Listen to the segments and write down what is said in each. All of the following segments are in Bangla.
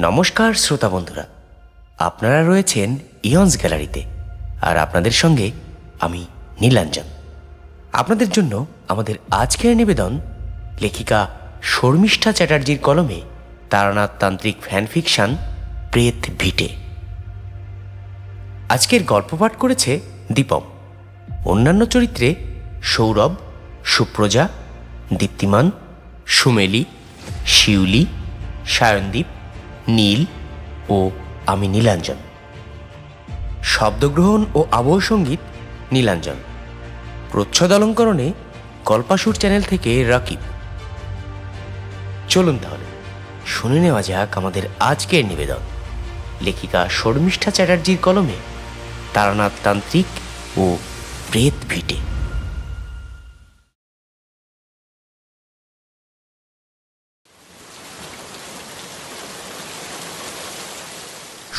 নমস্কার শ্রোতা বন্ধুরা, আপনারা রয়েছেন ইয়ন্স গ্যালারিতে আর আপনাদের সঙ্গে আমি নীলাঞ্জন। আপনাদের জন্য আমাদের আজকের নিবেদন লেখিকা শর্মিষ্ঠা চ্যাটার্জির কলমে তারানাথ তান্ত্রিক ফ্যানফিকশন প্রেত ভিটে। আজকের গল্প পাঠ করেছে দীপম। অন্যান্য চরিত্রে সৌরভ, সুপ্রজা, দীপ্তিমান, সুমেলি, শিউলি, সায়নদীপ, নীল ও আমি নীলাঞ্জন। শব্দগ্রহণ ও আবহ সঙ্গীত নীলাঞ্জন। প্রচ্ছদ অলঙ্করণে গল্পাসুর চ্যানেল থেকে রাকিব। চলুন তাহলে শুনে নেওয়া যাক আমাদের আজকের নিবেদন লেখিকা শর্মিষ্ঠা চ্যাটার্জির কলমে তারানাথ তান্ত্রিক ও প্রেত ভিটে।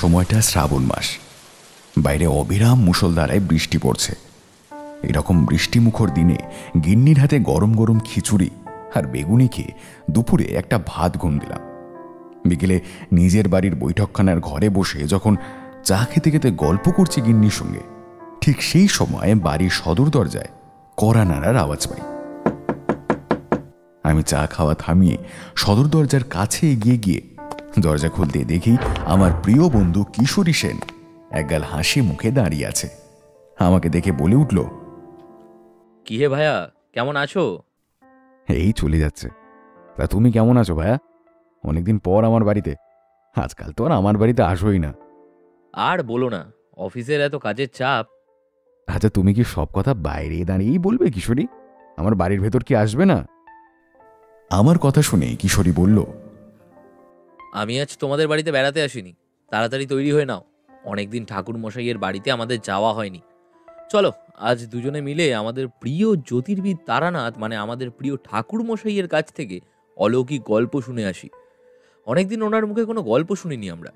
সময়টা শ্রাবণ মাস। বাইরে অবিরাম মুষলধারায় বৃষ্টি পড়ছে। এরকম বৃষ্টিমুখর দিনে গিন্নির হাতে গরম গরম খিচুড়ি আর বেগুনি খেয়ে দুপুরে একটা ভাত ঘুম দিলাম। বিকেলে নিজের বাড়ির বৈঠকখানার ঘরে বসে যখন চা খেতে খেতে গল্প করছি গিন্নির সঙ্গে, ঠিক সেই সময় বাড়ির সদর দরজায় কড়া নাড়ার আওয়াজ পাই। আমি চা খাওয়া থামিয়ে সদর দরজার কাছে এগিয়ে গিয়ে দরজা খুলতে দেখি আমার প্রিয় বন্ধু কিশোরী সেন একগাল হাসি মুখে দাঁড়িয়ে আছে। আমাকে দেখে বলে উঠল, কি হে ভাইয়া, কেমন আছো? এই চলে যাচ্ছে। তা তুমি কেমন আছো ভাইয়া? অনেকদিন পর আমার বাড়িতে। আজকাল তো আর আমার বাড়িতে আসোই না। আর বলো না, অফিসের এত কাজের চাপ। আচ্ছা, তুমি কি সব কথা বাইরে দাঁড়িয়েই বলবে কিশোরী? আমার বাড়ির ভেতর কি আসবে না? আমার কথা শুনে কিশোরী বলল, আমি আজ তোমাদের বাড়িতে বেড়াতে আসিনি, তাড়াতাড়ি তৈরি হয়ে নাও। অনেকদিন ঠাকুর মশাইয়ের বাড়িতে আমাদের যাওয়া হয়নি। চলো আজ দুজনে মিলে আমাদের প্রিয় জ্যোতির্বিদ তারানাথ মানে আমাদের প্রিয় ঠাকুর মশাইয়ের কাছ থেকে অলৌকিক গল্প শুনে আসি। অনেকদিন ওনার মুখে কোনো গল্প শুনিনি আমরা।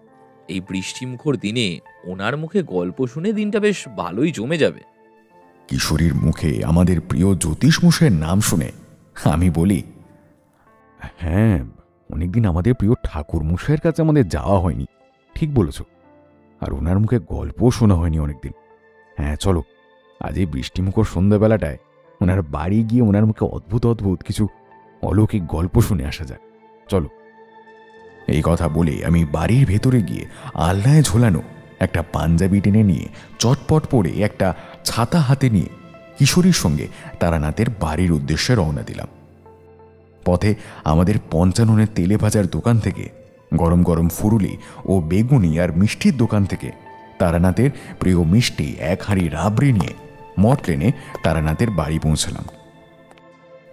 এই বৃষ্টিমুখর দিনে ওনার মুখে গল্প শুনে দিনটা বেশ ভালোই জমে যাবে। কিশোরীর মুখে আমাদের প্রিয় জ্যোতিষ মশাইয়ের নাম শুনে আমি বলি, হ্যাঁ, অনেকদিন আমাদের প্রিয় ঠাকুর মশাইয়ের কাছে আমাদের যাওয়া হয়নি। ঠিক বলেছ। আর ওনার মুখে গল্পও শোনা হয়নি অনেকদিন। হ্যাঁ চলো, আজ এই বৃষ্টিমুখর সন্ধ্যাবেলাটায় ওনার বাড়ি গিয়ে ওনার মুখে অদ্ভুত অদ্ভুত কিছু অলৌকিক গল্প শুনে আসা যাক। চলো। এই কথা বলে আমি বাড়ির ভেতরে গিয়ে আলনায় ঝোলানো একটা পাঞ্জাবি টেনে নিয়ে চটপট পরে একটা ছাতা হাতে নিয়ে কিশোরীর সঙ্গে তারানাথের বাড়ির উদ্দেশ্যে রওনা দিলাম। পথে আমাদের পঞ্চাননের তেলে ভাজার দোকান থেকে গরম গরম ফুরুলি ও বেগুনি আর মিষ্টির দোকান থেকে তারানাথের প্রিয় মিষ্টি এক হাঁড়ি রাবড়ি নিয়ে মঠ ট্রেনে তারানাথের বাড়ি পৌঁছলাম।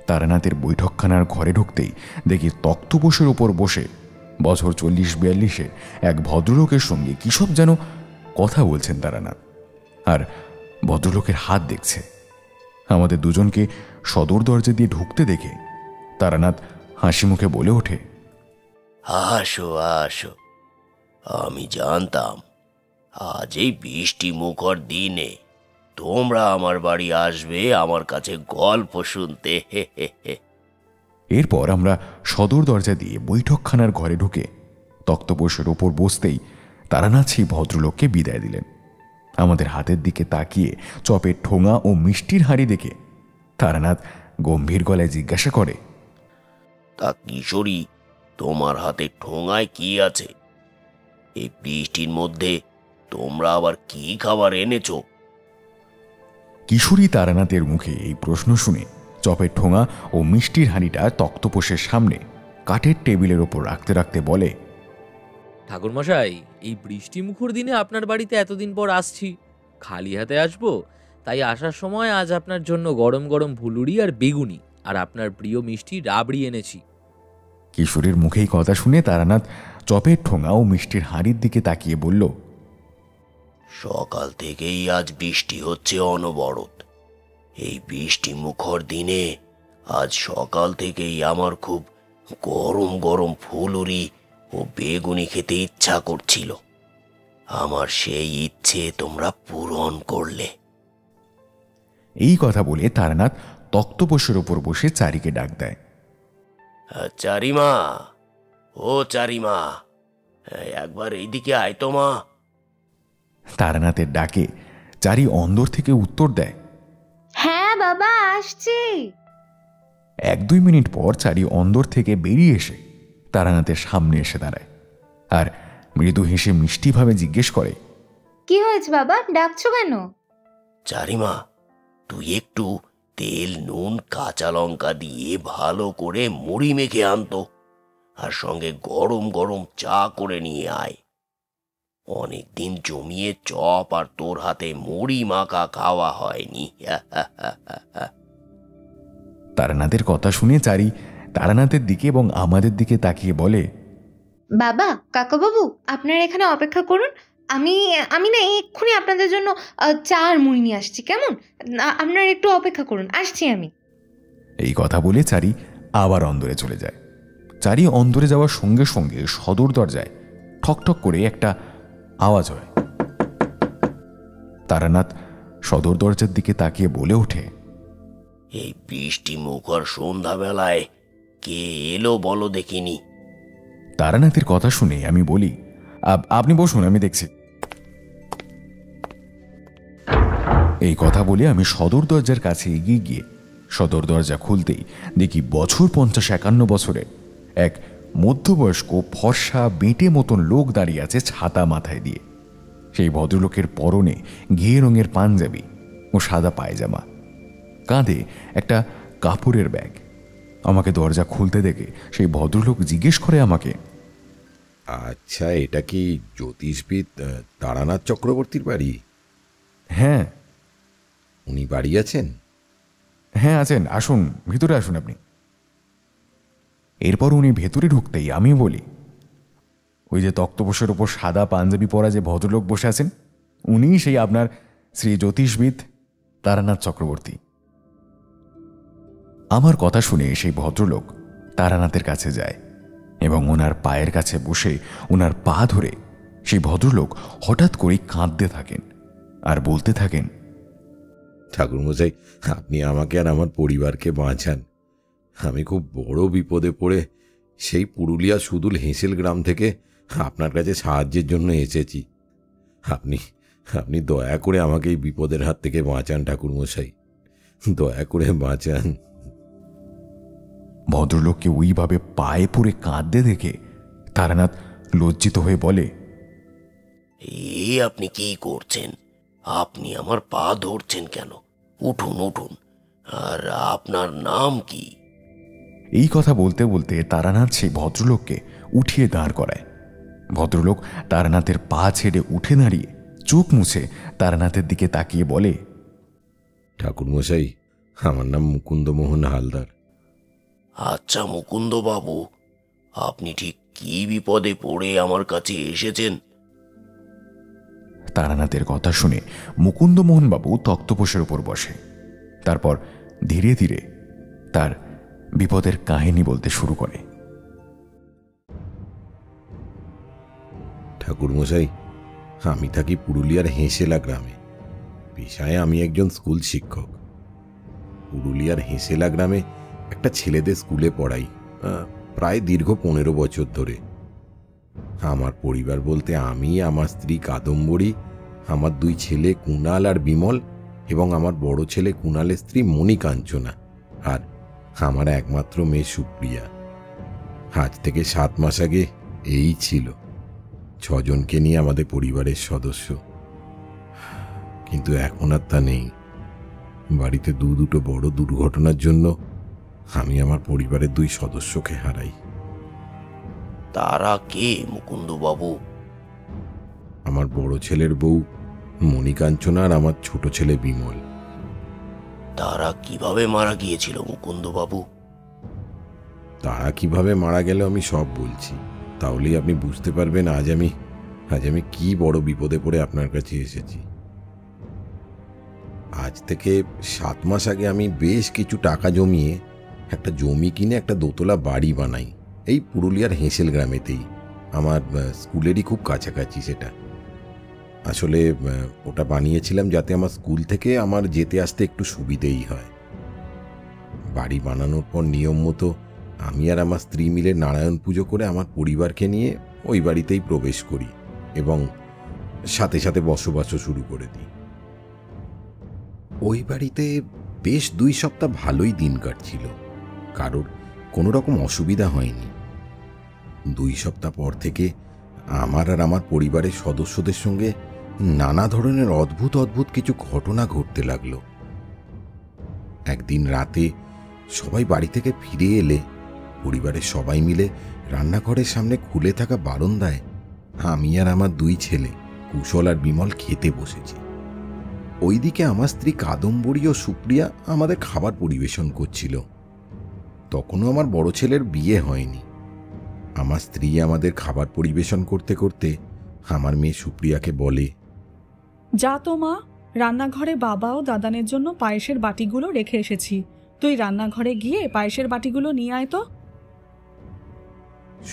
তারানাথের বৈঠকখানার ঘরে ঢুকতেই দেখি তক্তপোষের ওপর বসে বছর 40-42-এর এক ভদ্রলোকের সঙ্গে কী সব যেন কথা বলছেন তারানাথ। আর ভদ্রলোকের হাত দেখছে। আমাদের দুজনকে সদর দরজা দিয়ে ঢুকতে দেখে তারানাথ হাসি মুখে বলে ওঠে, আসো আসো, আমি জানতাম আজ এই বৃষ্টি মুখর দিনে তোমরা আমার বাড়ি আসবে আমার কাছে গল্প শুনতে। হে হে হে। এরপর আমরা সদর দরজা দিয়ে বৈঠকখানার ঘরে ঢুকে তক্তপোষের ওপর বসতেই তারানাথ সেই ভদ্রলোককে বিদায় দিলেন। আমাদের হাতের দিকে তাকিয়ে চপের ঠোঙা ও মিষ্টির হাঁড়ি দেখে তারানাথ গম্ভীর গলায় জিজ্ঞাসা করে, তা কিশোরী, তোমার হাতে ঠোঙায় কি আছে? এই বৃষ্টির মধ্যে তোমরা আবার কি খাবার এনেছো? কিশোরী তারানাথের মুখে এই প্রশ্ন শুনে চপের ঠোঙা ও মিষ্টির হাঁড়িটা তক্তপোষের সামনে কাঠের টেবিলের ওপর রাখতে রাখতে বলে, ঠাকুরমশাই, এই বৃষ্টিমুখর দিনে আপনার বাড়িতে এতদিন পর আসছি, খালি হাতে আসবো, তাই আসার সময় আজ আপনার জন্য গরম গরম ফুলুরি আর বেগুনি আর আপনার প্রিয় মিষ্টি রাবড়ি এনেছি। কিশোরীর মুখেই কথা শুনে তারানাথ চপের ঠোঙা ও মিষ্টির হাঁড়ির দিকে তাকিয়ে বলল, সকাল থেকেই আজ বৃষ্টি হচ্ছে অনবরত। এই বৃষ্টি মুখর দিনে আজ সকাল থেকেই আমার খুব গরম গরম ফুলুরি ও বেগুনি খেতে ইচ্ছা করছিল। আমার সেই ইচ্ছে তোমরা পূরণ করলে। এই কথা বলে তারানাথ তক্তপোষের ওপর বসে চারিকে ডাক দেয়, চারিমা, ও চারিমা, একবার এইদিকে আয় তো মা। তারানাথের ডাকে চারি অন্দর থেকে উত্তর দেয়। হ্যাঁ বাবা, আসছি। 1-2 মিনিট পর চারি অন্দর থেকে বেরিয়ে এসে তারানাথের সামনে এসে দাঁড়ায় আর মৃদু হেসে মিষ্টিভাবে জিজ্ঞেস করে, কি হয়েছে বাবা, ডাকছো কেন? চারিমা, তুই একটু তেল, নুন, কাঁচা লঙ্কা দিয়ে ভালো করে মুড়ি মেখে আনতো, আর সঙ্গে গরম গরম চা করে নিয়ে আয়। অনেকদিন জমিয়ে চপ আর তোর হাতে মুড়ি মাখা খাওয়া হয়নি। তারানাথের কথা শুনে চারি তারানাথের দিকে এবং আমাদের দিকে তাকিয়ে বলে, বাবা, কাকাবাবু, আপনারা এখানে অপেক্ষা করুন। আমি আমি না এক্ষুনি আপনাদের জন্য চা আর মুড়ি নিয়ে আসছি, কেমন? আপনারা একটু অপেক্ষা করুন, আসছি আমি। এই কথা বলে চারি আবার অন্দরে চলে যায়। চারি অন্দরে যাওয়ার সঙ্গে সঙ্গে সদর দরজায় ঠকঠক করে একটা আওয়াজ হয়। তারানাথ সদর দরজার দিকে তাকিয়ে বলে ওঠে, এই বৃষ্টি মুখর সন্ধ্যাবেলায় কে এলো বলো দেখিনি? তারানাথের কথা শুনে আমি বলি, আপনি বসুন, আমি দেখছি। এই কথা বলে আমি সদর দরজার কাছে এগিয়ে গিয়ে সদর দরজা খুলতেই দেখি বছর 50-51 বছরে এক মধ্যবয়স্ক ফর্সা বেঁটে মতন লোক দাঁড়িয়ে আছে ছাতা মাথায় দিয়ে। সেই ভদ্রলোকের পরনে ঘিয়ে রঙের পাঞ্জাবি ও সাদা পায়জামা, কাঁধে একটা কাপড়ের ব্যাগ। আমাকে দরজা খুলতে দেখে সেই ভদ্রলোক জিজ্ঞেস করে আমাকে, আচ্ছা, এটা কি জ্যোতিষবিদ তারানাথ চক্রবর্তীর বাড়ি? হ্যাঁ। উনি বাড়ি আছেন? হ্যাঁ আছেন, আসুন, ভিতরে আসুন আপনি। এরপর উনি ভেতরে ঢুকতেই আমি বলি, ওই যে তক্তপোষের ওপর সাদা পাঞ্জাবি পরা যে ভদ্রলোক বসে আছেন, উনিই সেই আপনার শ্রী জ্যোতিষবিদ তারানাথ চক্রবর্তী। আমার কথা শুনে সেই ভদ্রলোক তারানাথের কাছে যায় এবং ওনার পায়ের কাছে বসে ওনার পা ধরে সেই ভদ্রলোক হঠাৎ করে কাঁদতে থাকেন আর বলতে থাকেন, ঠাকুরমশাই, আপনি আমাকে আর আমার পরিবারকে বাঁচান। আমি খুব বড় বিপদে পড়ে সেই পুরুলিয়া সুদূর হেঁসেল গ্রাম থেকে আপনার কাছে সাহায্যের জন্য এসেছি। আপনি আপনি দয়া করে আমাকে এই বিপদের হাত থেকে বাঁচান ঠাকুরমশাই, দয়া করে বাঁচান। ভদ্রলোককে ওইভাবে পায়ে পড়ে কাঁদতে দেখে তারানাথ লজ্জিত হয়ে বলে, এ আপনি কি করছেন? আপনি আমার পা ধরছেন কেন? উঠুন উঠুন। আর আপনার নাম কি? এই কথা বলতে বলতে তারানাথ সেই ভদ্রলোককে উঠিয়ে দাঁড় করায়। ভদ্রলোক তারানাথের পা ছেড়ে উঠে দাঁড়িয়ে চোখ মুছে তারানাথের দিকে তাকিয়ে বলে, ঠাকুরমশাই, আমার নাম মুকুন্দমোহন হালদার। আচ্ছা মুকুন্দ বাবু, আপনি ঠিক কি বিপদে পড়ে আমার কাছে এসেছেন? তারানাথের কথা শুনে মুকুন্দমোহনবাবু তক্তপোষের উপর বসে। তারপর ধীরে ধীরে তার বিপদের কাহিনী বলতে শুরু করে। ঠাকুরমশাই, আমি থাকি পুরুলিয়ার হেঁসেলা গ্রামে। পেশায় আমি একজন স্কুল শিক্ষক। পুরুলিয়ার হেঁসেলা গ্রামে একটা ছেলেদের স্কুলে পড়াই, প্রায় দীর্ঘ 15 বছর ধরে। আমার পরিবার বলতে আমি, আমার স্ত্রী কাদম্বরী, আমার 2 ছেলে কুণাল আর বিমল এবং আমার বড় ছেলে কুণালের স্ত্রী মণিকাঞ্চনা, আর আমার একমাত্র মেয়ে সুপ্রিয়া। আজ থেকে 7 মাস আগে এই ছিল 6 জনকে নিয়ে আমাদের পরিবারের সদস্য। কিন্তু এখন আর তা নেই। বাড়িতে দুটো বড় দুর্ঘটনার জন্য আমি আমার পরিবারের 2 সদস্যকে হারাই। তারা কে মুকুন্দ বাবু? আমার বড় ছেলের বউ মণিকাঞ্চনা আর আমার ছোট ছেলে বিমল। তারা কিভাবে মারা গিয়েছিল মুকুন্দ বাবু? তারা কিভাবে মারা গেল আমি সব বলছি, তাহলেই আপনি বুঝতে পারবেন আজ আমি কি বড় বিপদে পড়ে আপনার কাছে এসেছি। আজ থেকে 7 মাস আগে আমি বেশ কিছু টাকা জমিয়ে একটা জমি কিনে একটা দোতলা বাড়ি বানাই, এই পুরুলিয়ার হেঁসেল গ্রামেতেই। আমার স্কুলেরই খুব কাছাকাছি সেটা। আসলে ওটা বানিয়েছিলাম যাতে আমার স্কুল থেকে আমার যেতে আসতে একটু সুবিধেই হয়। বাড়ি বানানোর পর নিয়ম মতো আমি আর আমার স্ত্রী মিলে নারায়ণ পুজো করে আমার পরিবারকে নিয়ে ওই বাড়িতেই প্রবেশ করি এবং সাথে সাথে বসবাসও শুরু করে দিই। ওই বাড়িতে বেশ 2 সপ্তাহ ভালোই দিন কাটছিল, কারোর কোনো রকম অসুবিধা হয়নি। 2 সপ্তাহ পর থেকে আমার আর আমার পরিবারের সদস্যদের সঙ্গে নানা ধরনের অদ্ভুত অদ্ভুত কিছু ঘটনা ঘটতে লাগলো। একদিন রাতে সবাই বাড়ি থেকে ফিরে এলে পরিবারের সবাই মিলে রান্নাঘরের সামনে খুলে থাকা বারান্দায় আমি আর আমার 2 ছেলে কুশল আর বিমল খেতে বসেছি। ওইদিকে আমার স্ত্রী কাদম্বরী ও সুপ্রিয়া আমাদের খাবার পরিবেশন করছিল। তখনও আমার বড় ছেলের বিয়ে হয়নি। আমার স্ত্রী আমাদের খাবার পরিবেশন করতে করতে আমার মেয়ে সুপ্রিয়াকে বলে, যা তো মা, রান্নাঘরে বাবা ও দাদানের জন্য পায়েসের বাটিগুলো রেখে এসেছি, তুই রান্নাঘরে গিয়ে পায়েসের বাটিগুলো নিয়ে আয় তো।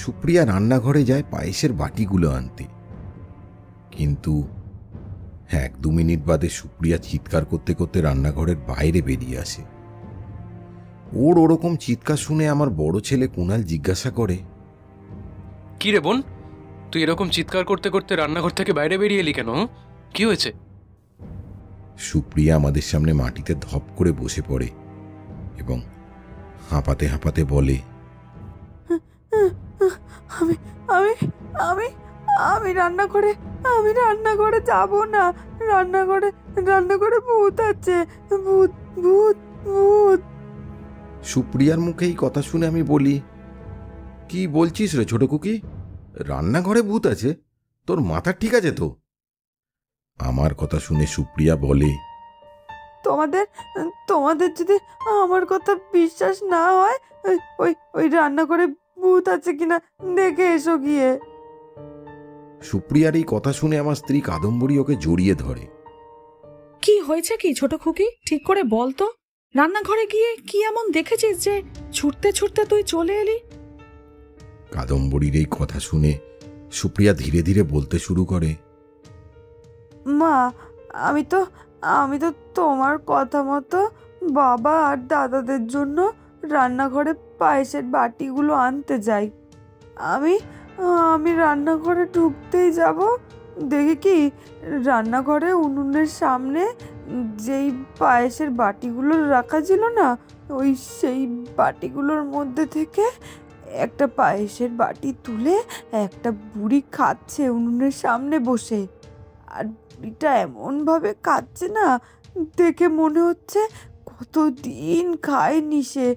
সুপ্রিয়া রান্নাঘরে যায় পায়েসের বাটিগুলো আনতে, কিন্তু 1-2 মিনিট বাদে সুপ্রিয়া চিৎকার করতে করতে রান্নাঘরের বাইরে বেরিয়ে আসে। ওর ওরকম চিৎকার শুনে আমার বড় ছেলে কুণাল জিজ্ঞাসা করে, কি রে বোন, তুই এরকম চিৎকার করতে করতে রান্নাঘর থেকে বাইরে বেরিয়ে এলি কেন? কি হয়েছে? সুপ্রিয়া আমাদের সামনে মাটিতে ধপ করে বসে পড়ে এবং হাঁপাতে হাঁপাতে বলে, আমি আমি আমি আমি রান্নাঘরে যাব না। রান্নাঘরে ভূত আছে, ভূত ভূত ভূত। সুপ্রিয়ার মুখে এই কথা শুনে আমি বলি, কি বলছিস রে ছোট কুকি? রান্নাঘরে ভূত আছে? তোর মাথা ঠিক আছে তো? আমার কথা শুনে সুপ্রিয়া বলে, তোমাদের যদি আমার কথা বিশ্বাস না হয়, ওই রান্নাঘরে ভূত আছে কিনা দেখে এসো গিয়ে। সুপ্রিয়ার এই কথা শুনে আমার স্ত্রী কাদম্বরী ওকে জড়িয়ে ধরে। কি হয়েছে কি ছোট খুকি, ঠিক করে বল তো। রান্নাঘরে গিয়ে কি এমন দেখেছিস যে ছুটতে ছুটতে তুই চলে এলি? কাদম্বরীর এই কথা শুনে সুপ্রিয়া ধীরে ধীরে বলতে শুরু করে, মা, আমি তো তোমার কথা মতো বাবা আর দাদাদের জন্য রান্নাঘরে পায়েসের বাটিগুলো আনতে যাই। আমি রান্নাঘরে ঢুকতেই যাব, দেখি কি রান্নাঘরে উনুনের সামনে যেই পায়েসের বাটিগুলো রাখা ছিল না, সেই বাটিগুলোর মধ্যে থেকে একটা পায়েসের বাটি তুলে একটা বুড়ি খাচ্ছে উনুনের সামনে বসে। আর বুড়িটা এমনভাবে খাচ্ছে না, দেখে মনে হচ্ছে কতদিন খায়নি সে,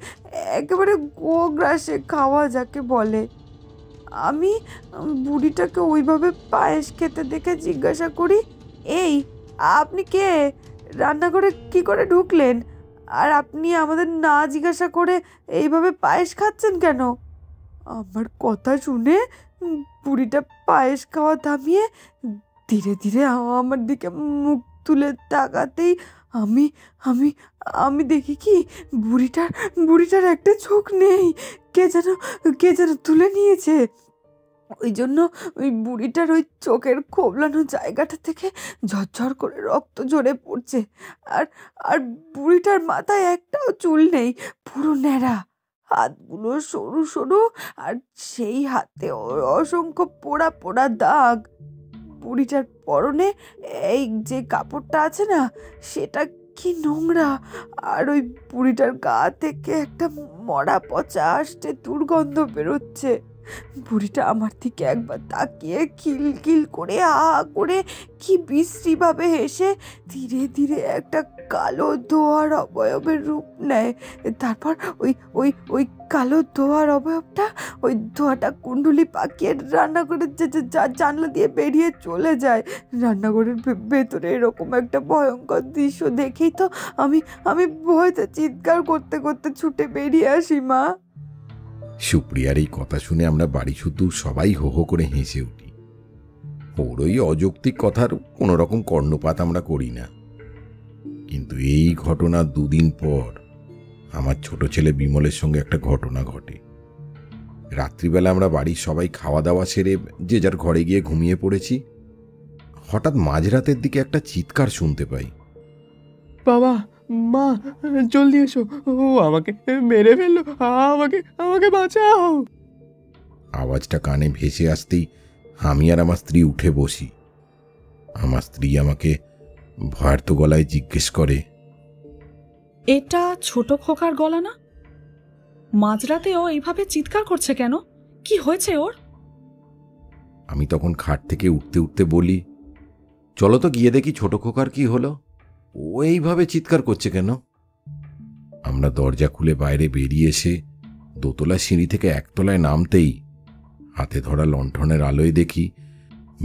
একেবারে গোগ্রাসে খাওয়া যাকে বলে। আমি বুড়িটাকে ওইভাবে পায়েস খেতে দেখে জিজ্ঞাসা করি, এই আপনি কে? রান্নাঘরে কি করে ঢুকলেন? আর আপনি আমাদের না জিজ্ঞাসা করে এইভাবে পায়েস খাচ্ছেন কেন? আমার কথা শুনে বুড়িটা পায়েস খাওয়া থামিয়ে ধীরে ধীরে আমার দিকে মুখ তুলে তাকাতেই আমি আমি আমি দেখি কি বুড়িটার একটা চোখ নেই, কে যেন তুলে নিয়েছে। ওই জন্য ওই বুড়িটার ওই চোখের খোবলানো জায়গাটা থেকে ঝরঝর করে রক্ত ঝরে পড়ছে। আর বুড়িটার মাথায় একটাও চুল নেই, পুরো ন্যাড়া। হাতগুলো সরু সরু, আর সেই হাতে অসংখ্য পোড়া পোড়া দাগ। বুড়িটার পরনে এই যে কাপড়টা আছে না, সেটা কি নোংরা। আর ওই বুড়িটার গা থেকে একটা মরা পচা আসতে দুর্গন্ধ বেরোচ্ছে। বুড়িটা আমার দিকে একবার তাকিয়ে খিলখিল করে করে কি বিশ্রীভাবে হেসে ধীরে ধীরে একটা কালো ধোঁয়ার অবয়বের রূপ নেয়। তারপর ওই কালো ধোঁয়ার অবয়বটা ওই ধোঁয়াটা কুণ্ডুলি পাকিয়ে রান্নাঘরের জানলা দিয়ে বেরিয়ে চলে যায়। রান্নাঘরের ভেতরে এরকম একটা ভয়ঙ্কর দৃশ্য দেখেই তো আমি ভয়তে চিৎকার করতে করতে ছুটে বেরিয়ে আসি। মা, সুপ্রিয়ার এই কথা শুনে আমরা বাড়ি শুধু সবাই হো হো করে হেসে উঠি। ওর ওই অযৌক্তিক কথার কোনো রকম কর্ণপাত আমরা করি না। কিন্তু এই ঘটনার 2 দিন পর আমার ছোট ছেলে বিমলের সঙ্গে একটা ঘটনা ঘটে। রাত্রিবেলা আমরা বাড়ির সবাই খাওয়া দাওয়া সেরে যে যার ঘরে গিয়ে ঘুমিয়ে পড়েছি। হঠাৎ মাঝরাতের দিকে একটা চিৎকার শুনতে পাই, বাবা, মা, জলদি এসো, ও আমাকে মেরে ফেললো, আমাকে বাঁচাও। আওয়াজটা কানে ভেসে আসতেই আমি আর আমার স্ত্রী উঠে বসি। আমার স্ত্রী আমাকে ভয়ার্ত গলায় জিজ্ঞেস করে, এটা ছোট খোকার গলা না? মাঝরাতে ও এইভাবে চিৎকার করছে কেন? কি হয়েছে ওর? আমি তখন খাট থেকে উঠতে উঠতে বলি, চলো তো গিয়ে দেখি ছোট খোকার কি হলো, ও এইভাবে চিৎকার করছে কেন। আমরা দরজা খুলে বাইরে বেরিয়ে এসে দোতলা সিঁড়ি থেকে একতলায় নামতেই হাতে ধরা লণ্ঠনের আলোয় দেখি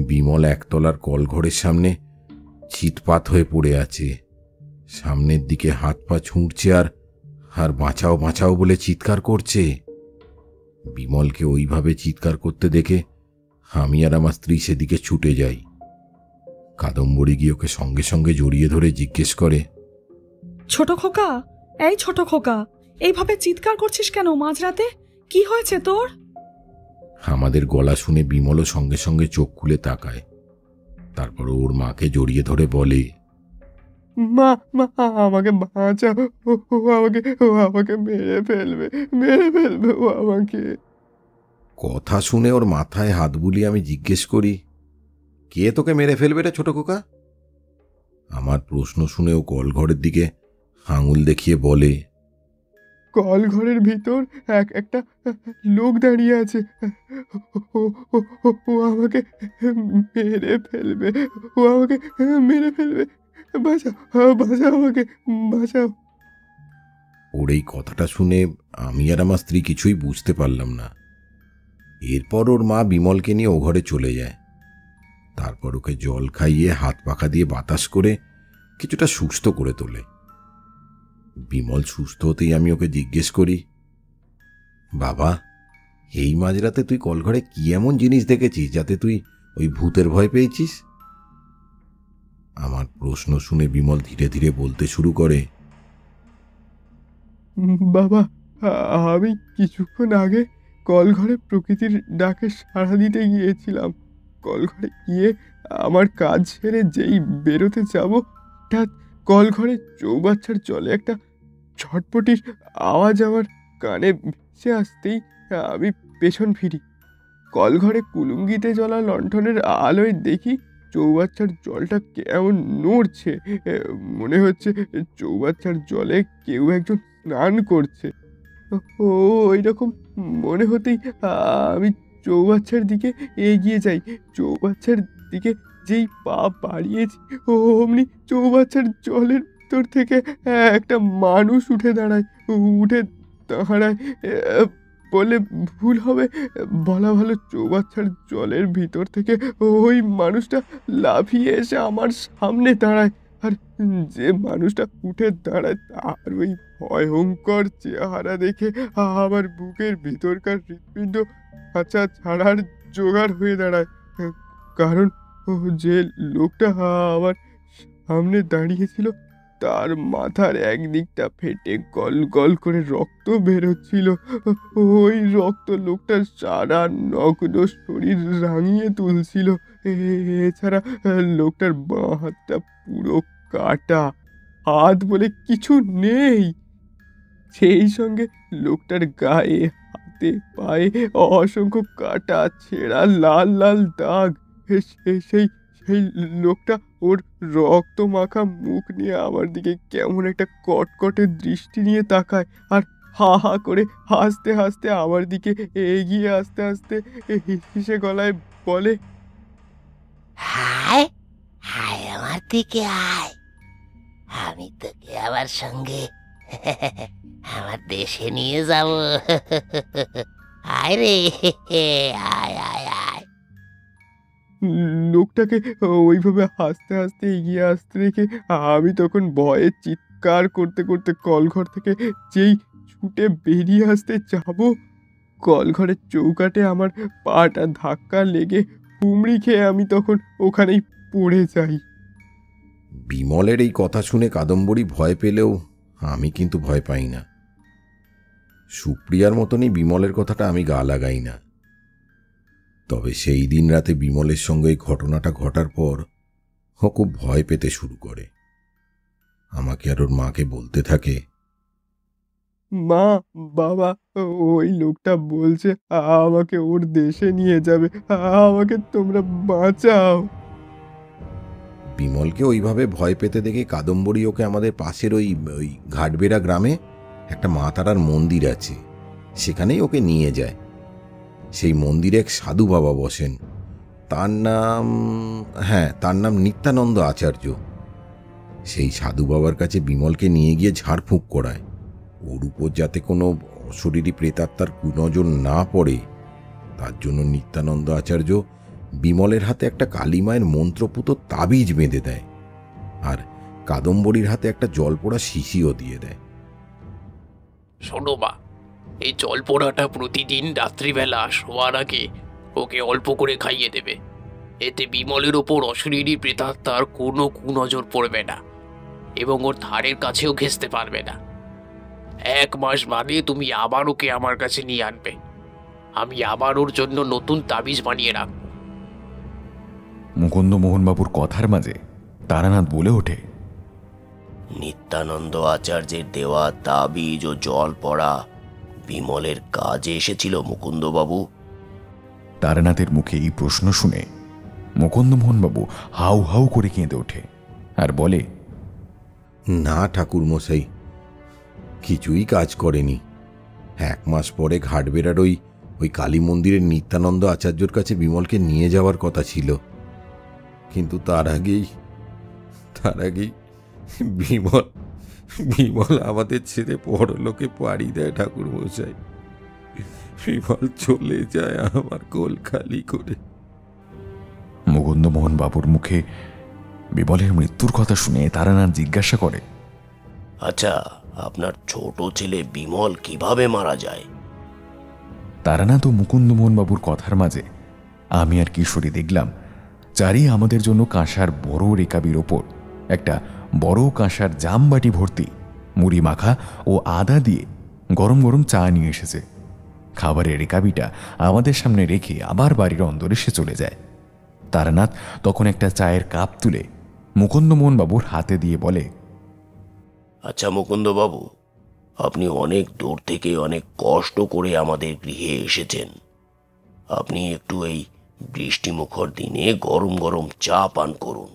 বিমল একতলার কলঘরের সামনে চিৎপাত হয়ে পড়ে আছে। সামনের দিকে হাত পা ছুঁড়ছে আর বাঁচাও বাঁচাও বলে চিৎকার করছে। বিমলকে ওইভাবে চিৎকার করতে দেখে আমি আর আমার স্ত্রী সেদিকে ছুটে যাই। কাদম্বরী গিয়ে ওকে সঙ্গে সঙ্গে জড়িয়ে ধরে জিজ্ঞেস করে, ছোট খোকা, এই ছোট খোকা, এইভাবে চিৎকার করছিস কেন মাঝরাতে? কি হয়েছে তোর? আমাদের গলা শুনে বিমলও সঙ্গে সঙ্গে চোখ খুলে তাকায়। তারপর ওর মাকে জড়িয়ে ধরে বলে, মা মা আমাকে বাঁচাও, ও আমাকে মেরে ফেলবে ও আমাকে। কথা শুনে ওর মাথায় হাত বুলিয়ে আমি জিজ্ঞেস করি, কে তোকে মেরে ফেলবে রে ছোট খোকা? আমার প্রশ্ন শুনে ও কলঘরের দিকে আঙুল দেখিয়ে বলে, কল ঘরের ভিতর একটা লোক দাঁড়িয়ে আছে, ও আমাকে মেরে ফেলবে, বাঁচাও আমাকে, বাঁচাও। ওর এই কথাটা শুনে আমি আর আমার স্ত্রী কিছুই বুঝতে পারলাম না। এরপর ওর মা বিমলকে নিয়ে ও ঘরে চলে যায়। তারপর ওকে জল খাইয়ে হাত পাখা দিয়ে বাতাস করে কিছুটা সুস্থ করে তোলে। বিমল সুস্থ হতেই আমি ওকে জিজ্ঞেস করি, বাবা, এই মাঝরাতে তুই কলঘরে কি এমন জিনিস দেখেছিস যাতে তুই ওই ভূতের ভয় পেয়েছিস? আমার প্রশ্ন শুনে বিমল ধীরে ধীরে বলতে শুরু করে, বাবা, আমি কিছুক্ষণ আগে কলঘরে প্রকৃতির ডাকে সাড়া দিতে গিয়েছিলাম। কলঘরে গিয়ে আমার কাজ ছেড়ে যেই বেরোতে যাব, হঠাৎ কলঘরে চৌবাচ্চার জলে একটা ছটপটির আওয়াজ আমার কানে ভেসে আসতেই আমি পেছন ফিরি। কলঘরে কুলুঙ্গিতে জ্বলা লণ্ঠনের আলোয় দেখি চৌবাচ্চার জলটা কেমন নড়ছে। মনে হচ্ছে চৌবাচ্চার জলে কেউ একজন স্নান করছে। ও ওইরকম মনে হতেই আমি চৌবাচ্চার দিকে এগিয়ে যাই। চৌবাচ্চার দিকে যেই পা বাড়িয়েছি, অমনি চৌবাচ্চার জলের ভিতর থেকে একটা মানুষ উঠে দাঁড়ায় বলে ভুল হবে, বলা ভালো। চৌবাচ্চার জলের ভিতর থেকে ওই মানুষটা লাফিয়ে এসে আমার সামনে দাঁড়ায়। আর যে মানুষটা উঠে দাঁড়ায় তার ওই ভয়ঙ্কর চেহারা দেখে আমার বুকের ভিতরকার হৃৎপিণ্ড খাঁচা ছাড়ার জোগাড় হয়ে দাঁড়ায়। কারণ যে লোকটা আমার সামনে দাঁড়িয়েছিল তার মাথার একদিকটা ফেটে গল গল করে রক্ত বেরোচ্ছিল। ওই রক্ত লোকটার সারা নগ্ন শরীর রাঙিয়ে তুলছিল। এছাড়া লোকটার বাঁ হাতটা পুরো কাটা, হাত বলে কিছু নেই। সেই সঙ্গে লোকটার গায়ে, হাতে, পায়ে অসংখ্য কাটা, ছেঁড়া লাল লাল দাগ। সেই লোকটা ওর রক্ত মাখা মুখ নিয়ে আমার দিকে কেমন একটা কটকটে দৃষ্টি নিয়ে তাকায়, আর হা হা করে হাসতে হাসতে আমার দিকে এগিয়ে আস্তে আস্তে হিসে গলায় বলে, হায় হায়, আমার দিকে আয়, আমি তোকে আমার সঙ্গে আমার দেশে নিয়ে যাব। আয় রে, আয় আয় আয়। লোকটাকে ওইভাবে হাসতে হাসতে এগিয়ে আসতে দেখে আমি তখন ভয়ে চিৎকার করতে করতে কলঘর থেকে যেই ছুটে বেরিয়ে আসতে যাব, কলঘরের চৌকাঠে আমার পাটা ধাক্কা লেগে হুমড়ি খেয়ে আমি তখন ওখানেই পড়ে যাই। বিমলের এই কথা শুনে কাদম্বরী ভয় পেলেও আমি কিন্তু ভয় পাই না। সুপ্রিয়ার মতনই বিমলের কথাটা আমি গা লাগাই না। তবে সেই দিন রাতে বিমলের সঙ্গে এই ঘটনাটা ঘটার পর ও খুব ভয় পেতে শুরু করে। আমাকে আর ওর মাকে বলতে থাকে, মা, বাবা, ওই লোকটা বলছে আমাকে ওর দেশে নিয়ে যাবে। আমাকে তোমরা বাঁচাও। বিমলকে ওইভাবে ভয় পেতে দেখে কাদম্বরী ওকে আমাদের পাশের ওই ওই ঘাটবেড়া গ্রামে একটা মা তারার মন্দির আছে, সেখানেই ওকে নিয়ে যায়। সেই মন্দিরে এক সাধু বাবা বসেন, তার নাম নিত্যানন্দ আচার্য। সেই সাধু বাবার কাছে বিমলকে নিয়ে গিয়ে ঝাড়ফুঁক করায়, ওর উপর যাতে কোনো অশরীরী প্রেতাত্মার কুনজর না পড়ে তার জন্য নিত্যানন্দ আচার্য বিমলের হাতে একটা কালীমায়ের মন্ত্রপুত তাবিজ বেঁধে দেয়, আর কাদম্বরীর হাতে একটা জলপোড়া শিশিও দিয়ে দেয়। শোনো মা, এই জল পোড়াটা প্রতিদিন রাত্রিবেলা শোয়ার আগে ওকে অল্প করে খাইয়ে দেবে। এতে বিমলের ওপর অশরীরী প্রেতাত্মার কোনো কুনজর পড়বে না এবং ওর ধারের কাছেও ঘেঁষতে পারবে না। 1 মাস বাদে তুমি আবার ওকে আমার কাছে নিয়ে আনবে। আমি আবার ওর জন্য নতুন তাবিজ বানিয়ে রাখব। মুকুন্দমোহনবাবুর কথার মাঝে তারানাথ বলে ওঠে, নিত্যানন্দ আচার্যের দেওয়া তাবিজ ও জল পড়া বিমলের কাজে এসেছিল মুকুন্দবাবু? তারানাথের মুখে এই প্রশ্ন শুনে মুকুন্দমোহনবাবু হাউ হাউ করে কেঁদে ওঠে আর বলে, না ঠাকুর মশাই, কিছুই কাজ করেনি। 1 মাস পরে ঘাটবেড়ার ওই কালী মন্দিরের নিত্যানন্দ আচার্যর কাছে বিমলকে নিয়ে যাওয়ার কথা ছিল, কিন্তু তার আগেই বিমল আমাদের ছেড়ে পরলোকে পাড়ি দেয় ঠাকুর মশাই। বিমল চলে যায় আমার কোল খালি করে। মুকুন্দমোহনবাবুর মুখে বিমলের মৃত্যুর কথা শুনে তারানাথ জিজ্ঞাসা করে, আচ্ছা, আপনার ছোট ছেলে বিমল কিভাবে মারা যায়? তারানাথ ও মুকুন্দমোহনবাবুর কথার মাঝে আমি আর কিশোরী দেখলাম চারি আমাদের জন্য কাঁসার বড় রেকাবির ওপর একটা বড় কাঁসার জামবাটি ভর্তি মুড়ি মাখা ও আদা দিয়ে গরম গরম চা নিয়ে এসেছে। খাবারের রেকাবিটা আমাদের সামনে রেখে আবার বাড়ির অন্দরে সে চলে যায়। তারানাথ তখন একটা চায়ের কাপ তুলে মুকুন্দমোহনবাবুর হাতে দিয়ে বলে, আচ্ছা মুকুন্দবাবু, আপনি অনেক দূর থেকে অনেক কষ্ট করে আমাদের গৃহে এসেছেন। আপনি একটু এই বৃষ্টিমুখর দিনে গরম গরম চা পান করুন,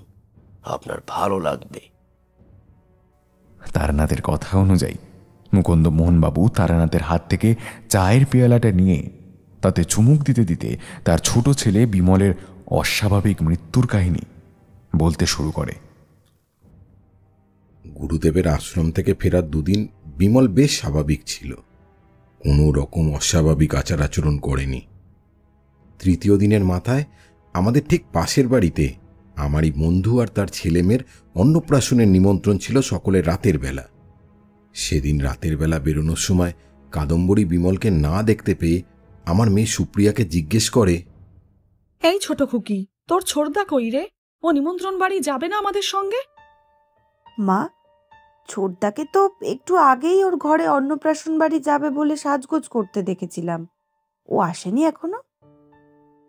আপনার ভালো লাগবে। তারানাথের কথা অনুযায়ী মুকুন্দমোহনবাবু তারানাথের হাত থেকে চায়ের পেয়ালাটা নিয়ে তাতে চুমুক দিতে দিতে তার ছোট ছেলে বিমলের অস্বাভাবিক মৃত্যুর কাহিনী বলতে শুরু করে। গুরুদেবের আশ্রম থেকে ফেরার 2 দিন বিমল বেশ স্বাভাবিক ছিল, কোনো রকম অস্বাভাবিক আচার আচরণ করেনি। 3য় দিনের মাথায় আমাদের ঠিক পাশের বাড়িতে আমারই বন্ধু আর তার ছেলেমেয়ের অন্নপ্রাশনের নিমন্ত্রণ ছিল সকলের রাতের বেলা। সেদিন রাতের বেলা বেরোনোর সময় কাদম্বরী বিমলকে না দেখতে পেয়ে আমার মেয়ে সুপ্রিয়াকে জিজ্ঞেস করে, এই ছোট খুকি, তোর ছোড়দা কই রে? ও নিমন্ত্রণ বাড়ি যাবে না আমাদের সঙ্গে? মা, ছোটদাকে তো একটু আগেই ওর ঘরে অন্নপ্রাশন বাড়ি যাবে বলে সাজগোজ করতে দেখেছিলাম। ও আসেনি এখনো?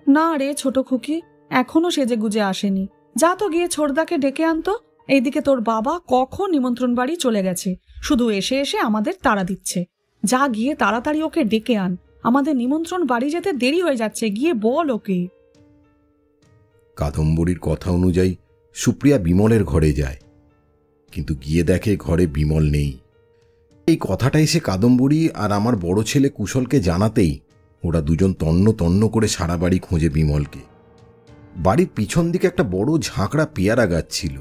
না রে ছোট খুকি, এখনো সেজে গুজে আসেনি। যা তো গিয়ে ছোড়দাকে ডেকে আনতো। এইদিকে তোর বাবা কখন নিমন্ত্রণ বাড়ি চলে গেছে, শুধু এসে এসে আমাদের তাড়া দিচ্ছে। যা গিয়ে তাড়াতাড়ি ওকে ডেকে আন, আমাদের নিমন্ত্রণ বাড়ি যেতে দেরি হয়ে যাচ্ছে, গিয়ে বল ওকে। কাদম্বরীর কথা অনুযায়ী সুপ্রিয়া বিমলের ঘরে যায়, কিন্তু গিয়ে দেখে ঘরে বিমল নেই। এই কথাটা এসে কাদম্বরী আর আমার বড় ছেলে কুশলকে জানাতেই ওরা দুজন তন্ন তন্ন করে সারা বাড়ি খোঁজে বিমলকে। বাড়ির পিছন দিকে একটা বড় ঝাঁকড়া পেয়ারা গাছ ছিল,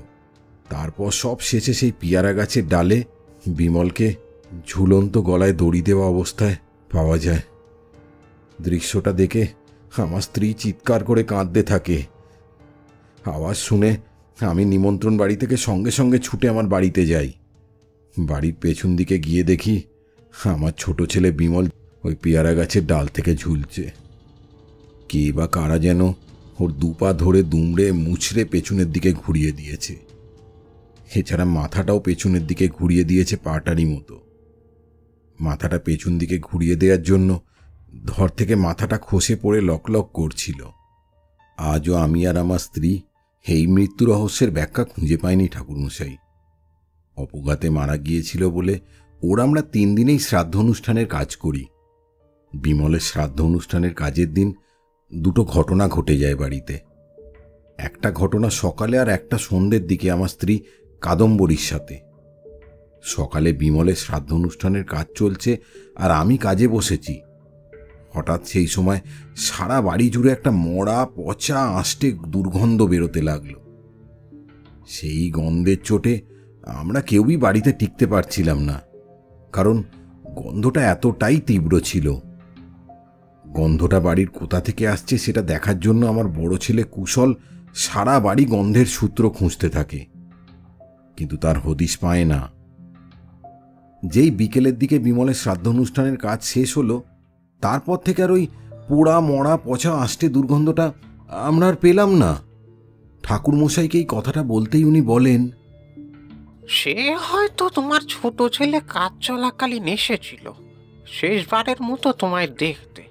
তারপর সব শেষে সেই পেয়ারা গাছের ডালে বিমলকে ঝুলন্ত গলায় দড়ি দেওয়া অবস্থায় পাওয়া যায়। দৃশ্যটা দেখে আমার স্ত্রী চিৎকার করে কাঁদতে থাকে। আওয়াজ শুনে আমি নিমন্ত্রণ বাড়ি থেকে সঙ্গে সঙ্গে ছুটে আমার বাড়িতে যাই। বাড়ির পেছন দিকে গিয়ে দেখি আমার ছোট ছেলে বিমল ওই পেয়ারা গাছের ডাল থেকে ঝুলছে। কে বা কারা যেন ওর 2 পা ধরে দুমড়ে মুচড়ে পেছনের দিকে ঘুরিয়ে দিয়েছে। এছাড়া মাথাটাও পেছনের দিকে ঘুরিয়ে দিয়েছে পাটারি মতো। মাথাটা পেছন দিকে ঘুরিয়ে দেওয়ার জন্য ধর থেকে মাথাটা খসে পড়ে লকলক করছিল। আজও আমি আর আমার স্ত্রী এই মৃত্যু রহস্যের ব্যাখ্যা খুঁজে পাইনি ঠাকুরমশাই। অপঘাতে মারা গিয়েছিল বলে ওর আমরা 3 দিনেই শ্রাদ্ধ অনুষ্ঠানের কাজ করি। বিমলের শ্রাদ্ধ অনুষ্ঠানের কাজের দিন দুটো ঘটনা ঘটে যায় বাড়িতে। একটা ঘটনা সকালে আর একটা সন্ধ্যের দিকে আমার স্ত্রী কাদম্বরীর সাথে। সকালে বিমলের শ্রাদ্ধ অনুষ্ঠানের কাজ চলছে আর আমি কাজে বসেছি। হঠাৎ সেই সময় সারা বাড়ি জুড়ে একটা মরা পচা আষ্টে দুর্গন্ধ বেরোতে লাগলো। সেই গন্ধের চোটে আমরা কেউই বাড়িতে টিকতে পারছিলাম না, কারণ গন্ধটা এতটাই তীব্র ছিল। গন্ধটা বাড়ির কোথা থেকে আসছে সেটা দেখার জন্য আমার বড় ছেলে কুশল সারা বাড়ি গন্ধের সূত্র খুঁজতে থাকে, কিন্তু তার হদিশ পায় না। যেই বিকেলের দিকে বিমলের শ্রাদ্ধ অনুষ্ঠানের কাজ শেষ হলো, তারপর থেকে আর ওই পোড়া মরা পচা আষ্টে দুর্গন্ধটা আমরা আর পেলাম না। ঠাকুরমশাইকে এই কথাটা বলতেই উনি বলেন, সে হয়তো তোমার ছোট ছেলে কাজ চলাকালীন এসেছিল শেষবারের মতো তোমায় দেখতে,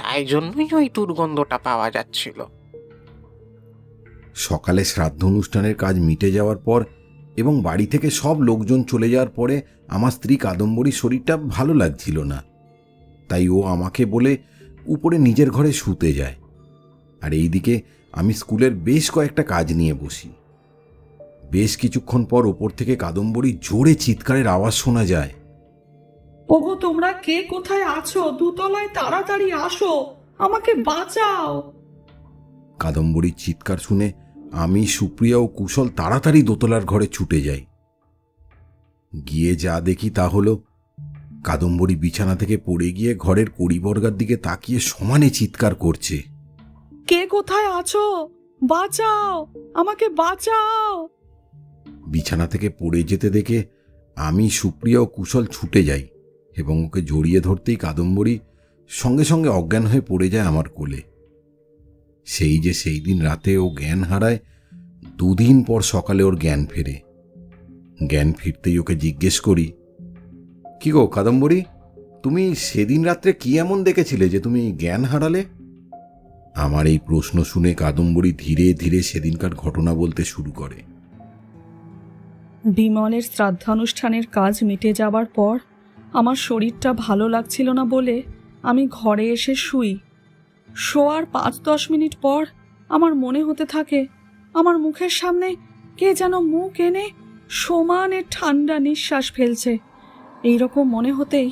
তাই জন্যই ওই দুর্গন্ধটা পাওয়া যাচ্ছিল। সকালে শ্রাদ্ধ অনুষ্ঠানের কাজ মিটে যাওয়ার পর এবং বাড়ি থেকে সব লোকজন চলে যাওয়ার পরে আমার স্ত্রী কাদম্বরীর শরীরটা ভালো লাগছিল না, তাই ও আমাকে বলে উপরে নিজের ঘরে শুতে যায়। আর এইদিকে আমি স্কুলের বেশ কয়েকটা কাজ নিয়ে বসি। বেশ কিছুক্ষণ পর ওপর থেকে কাদম্বরী জোরে চিৎকারের আওয়াজ শোনা যায়। ওগো, তোমরা কে কোথায় আছো? দুতলায় তাড়াতাড়ি আসো, আমাকে বাঁচাও। কাদম্বরীর চিৎকার শুনে আমি, সুপ্রিয়া ও কুশল তাড়াতাড়ি দোতলার ঘরে ছুটে যাই। গিয়ে যা দেখি তা হলো কাদম্বরী বিছানা থেকে পড়ে গিয়ে ঘরের কড়িবর্গার দিকে তাকিয়ে সমানে চিৎকার করছে। কে কোথায় আছো? বাঁচাও, আমাকে বাঁচাও। বিছানা থেকে পড়ে যেতে দেখে আমি, সুপ্রিয়া ও কুশল ছুটে যাই এবং ওকে জড়িয়ে ধরতেই কাদম্বরী সঙ্গে সঙ্গে অজ্ঞান হয়ে পড়ে যায় আমার কোলে। সেই দিন রাতে ও জ্ঞান হারায়, 2 দিন পর সকালে ওর জ্ঞান ফেরে। জ্ঞান ফিরতেই ওকে জিজ্ঞেস করি, কি গো কাদম্বরী, তুমি সেদিন রাত্রে কি এমন দেখেছিলে যে তুমি জ্ঞান হারালে? আমার এই প্রশ্ন শুনে কাদম্বরী ধীরে ধীরে সেদিনকার ঘটনা বলতে শুরু করে। বিমলের শ্রাদ্ধানুষ্ঠানের কাজ মিটে যাবার পর আমার শরীরটা ভালো লাগছিল না বলে আমি ঘরে এসে শুই। শোয়ার 5-10 মিনিট পর আমার মনে হতে থাকে আমার মুখের সামনে কে যেন মুখ এনে সমানে ঠান্ডা নিঃশ্বাস ফেলছে। এইরকম মনে হতেই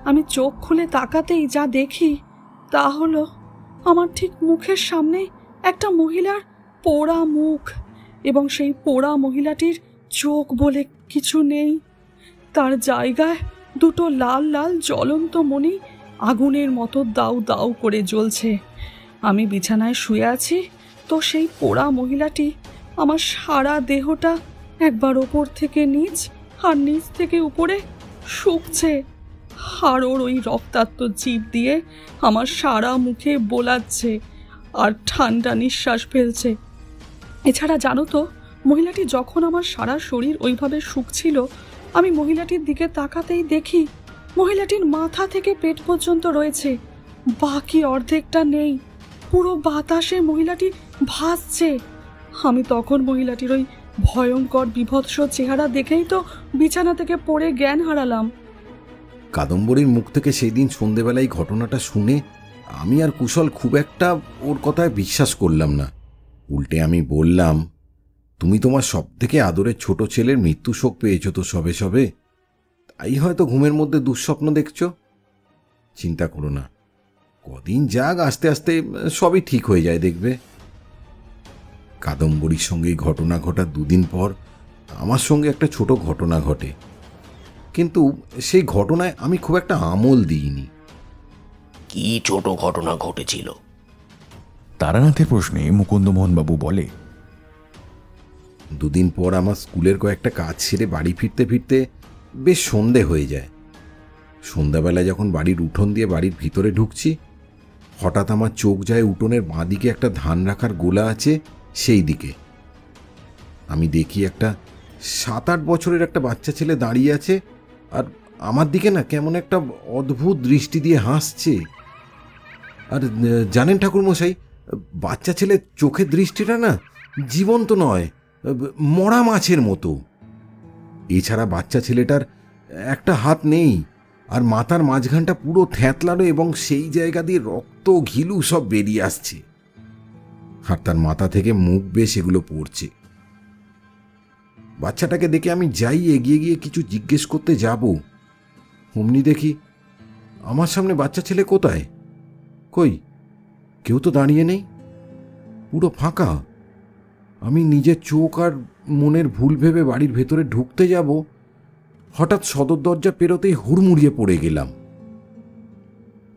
আমি চোখ খুলে তাকাতেই যা দেখি তা হলো আমার ঠিক মুখের সামনে একটা মহিলার পোড়া মুখ, এবং সেই পোড়া মহিলাটির চোখ বলে কিছু নেই। তার জায়গায় দুটো লাল লাল জ্বলন্ত মণি আগুনের মতো দাউ দাউ করে জ্বলছে। আমি বিছানায় শুয়ে আছি, তো সেই পোড়া মহিলাটি আমার সারা দেহটা একবার ওপর থেকে নিচ আর নিচ থেকে উপরে শুকছে, আর ওর ওই রক্তাক্ত জিভ দিয়ে আমার সারা মুখে বোলাচ্ছে আর ঠান্ডা নিঃশ্বাস ফেলছে। এছাড়া জানো তো, মহিলাটি যখন আমার সারা শরীর ওইভাবে শুকছিল, আমি মহিলাটির দিকে তাকাতেই দেখি মহিলাটির মাথা থেকে পেট পর্যন্ত রয়েছে, বাকি অর্ধেকটা নেই। পুরো বাতাসে মহিলাটি ভাসছে। আমি তখন মহিলাটির ওই ভয়ঙ্কর বিভৎস চেহারা দেখেই তো বিছানা থেকে পড়ে জ্ঞান হারালাম। কাদম্বরীর মুখ থেকে সেই দিন সন্ধেবেলায় ঘটনাটা শুনে আমি আর কুশল খুব একটা ওর কথায় বিশ্বাস করলাম না। উল্টে আমি বললাম, তুমি তোমার সব থেকে আদরের ছোট ছেলের মৃত্যু শোক পেয়েছো তো সবে সবে, তাই হয়তো ঘুমের মধ্যে দুঃস্বপ্ন দেখছো। চিন্তা করো না, কদিন যাক, আস্তে আস্তে সবই ঠিক হয়ে যায় দেখবে। কাদম্বরীর সঙ্গে ঘটনা ঘটার 2 দিন পর আমার সঙ্গে একটা ছোট ঘটনা ঘটে, কিন্তু সেই ঘটনায় আমি খুব একটা আমল দিইনি। কি ছোট ঘটনা ঘটেছিল? তারানাথের প্রশ্নে মুকুন্দমোহনবাবু বলে, 2 দিন পর আমার স্কুলের কয়েকটা কাজ সেরে বাড়ি ফিরতে ফিরতে বেশ সন্ধে হয়ে যায়। সন্ধ্যাবেলা যখন বাড়ির উঠোন দিয়ে বাড়ির ভিতরে ঢুকছি, হঠাৎ আমার চোখ যায় উঠোনের বাঁ দিকে একটা ধান রাখার গোলা আছে সেই দিকে। আমি দেখি একটা 7-8 বছরের একটা বাচ্চা ছেলে দাঁড়িয়ে আছে, আর আমার দিকে না কেমন একটা অদ্ভুত দৃষ্টি দিয়ে হাসছে। আর জানেন ঠাকুরমশাই, বাচ্চা ছেলের চোখের দৃষ্টিটা না জীবন্ত নয়, মরা মাছের মতো। এছাড়া বাচ্চা ছেলেটার একটা হাত নেই, আর মাথার মাঝখানটা পুরো থ্যাতলানো এবং সেই জায়গা দিয়ে রক্ত ঘিলু সব বেরিয়ে আসছে, আর তার মাথা থেকে মুখ বেশ এগুলো পড়ছে। বাচ্চাটাকে দেখে আমি যাই এগিয়ে গিয়ে কিছু জিজ্ঞেস করতে যাব, অমনি দেখি আমার সামনে বাচ্চা ছেলে কোথায়, কই কেউ তো দাঁড়িয়ে নেই, পুরো ফাঁকা। আমি নিজের চোখ আর মনের ভুল ভেবে বাড়ির ভেতরে ঢুকতে যাব, হঠাৎ সদর দরজা পেরোতেই হুড়মুড়িয়ে পড়ে গেলাম।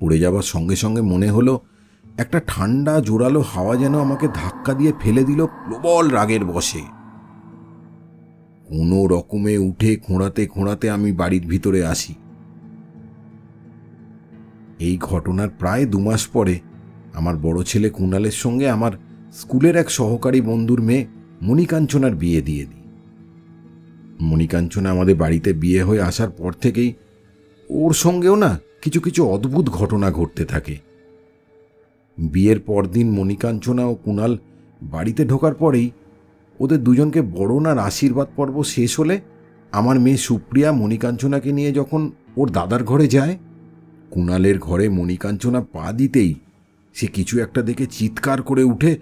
পড়ে যাবার সঙ্গে সঙ্গে মনে হলো একটা ঠান্ডা জোরালো হাওয়া যেন আমাকে ধাক্কা দিয়ে ফেলে দিল প্রবল রাগের বশে। কোনো রকমে উঠে খোঁড়াতে খোঁড়াতে আমি বাড়ির ভিতরে আসি। এই ঘটনার প্রায় 2 মাস পরে আমার বড় ছেলে কুণালের সঙ্গে আমার স্কুলের এক সহকারী বন্ধুর মেয়ে মণিকাঞ্চনার বিয়ে দিয়ে দিই। মণিকাঞ্চনা আমাদের বাড়িতে বিয়ে হয়ে আসার পর থেকেই ওর সঙ্গেও না কিছু কিছু অদ্ভুত ঘটনা ঘটতে থাকে। বিয়ের পরদিন মণিকাঞ্চনা ও কুণাল বাড়িতে ঢোকার পরেই ওদের দুজনকে বরণ আর আশীর্বাদ পর্ব শেষ হলে আমার মেয়ে সুপ্রিয়া মণিকাঞ্চনাকে নিয়ে যখন ওর দাদার ঘরে যায়, কুণালের ঘরে মণিকাঞ্চনা পা দিতেই সে কিছু একটা দেখে চিৎকার করে উঠে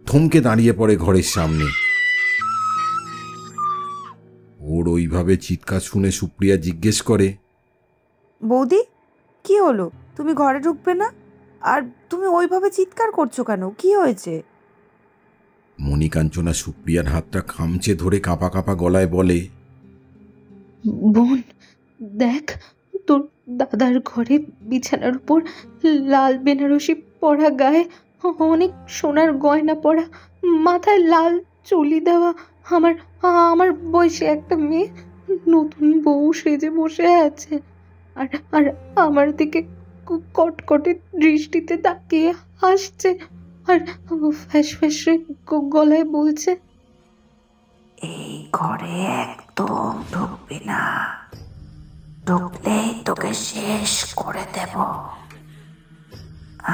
থমকে দাঁড়িয়ে পড়ে ঘরের সামনে। ওর ওইভাবে চিৎকার শুনে সুপ্রিয়া জিজ্ঞেস করে, বৌদি কি হলো, তুমি ঘরে ঢুকবে না? আর তুমি ওইভাবে চিৎকার করছো কেন, কি হয়েছে? মণিকাঞ্চনা সুপ্রিয়ার হাতটা খামচে ধরে কাঁপা কাঁপা গলায় বলে, বোন দেখ, তোর দাদার ঘরে বিছানার উপর লাল বেনারসি পরা গায়ে অনেক সোনার গয়না পরা, মাথায় লাল চুলি দেওয়া আমার আমার বয়সী একটা মেয়ে নতুন বউ সেজে বসে আছে, আর আর আমার দিকে কটকটে দৃষ্টিতে তাকিয়ে হাসছে, আর ফ্যাস ফ্যাস গলায় বলছে, এই ঘরে একদম ঢুকবি না, ঢুকলেই তোকে শেষ করে দেব।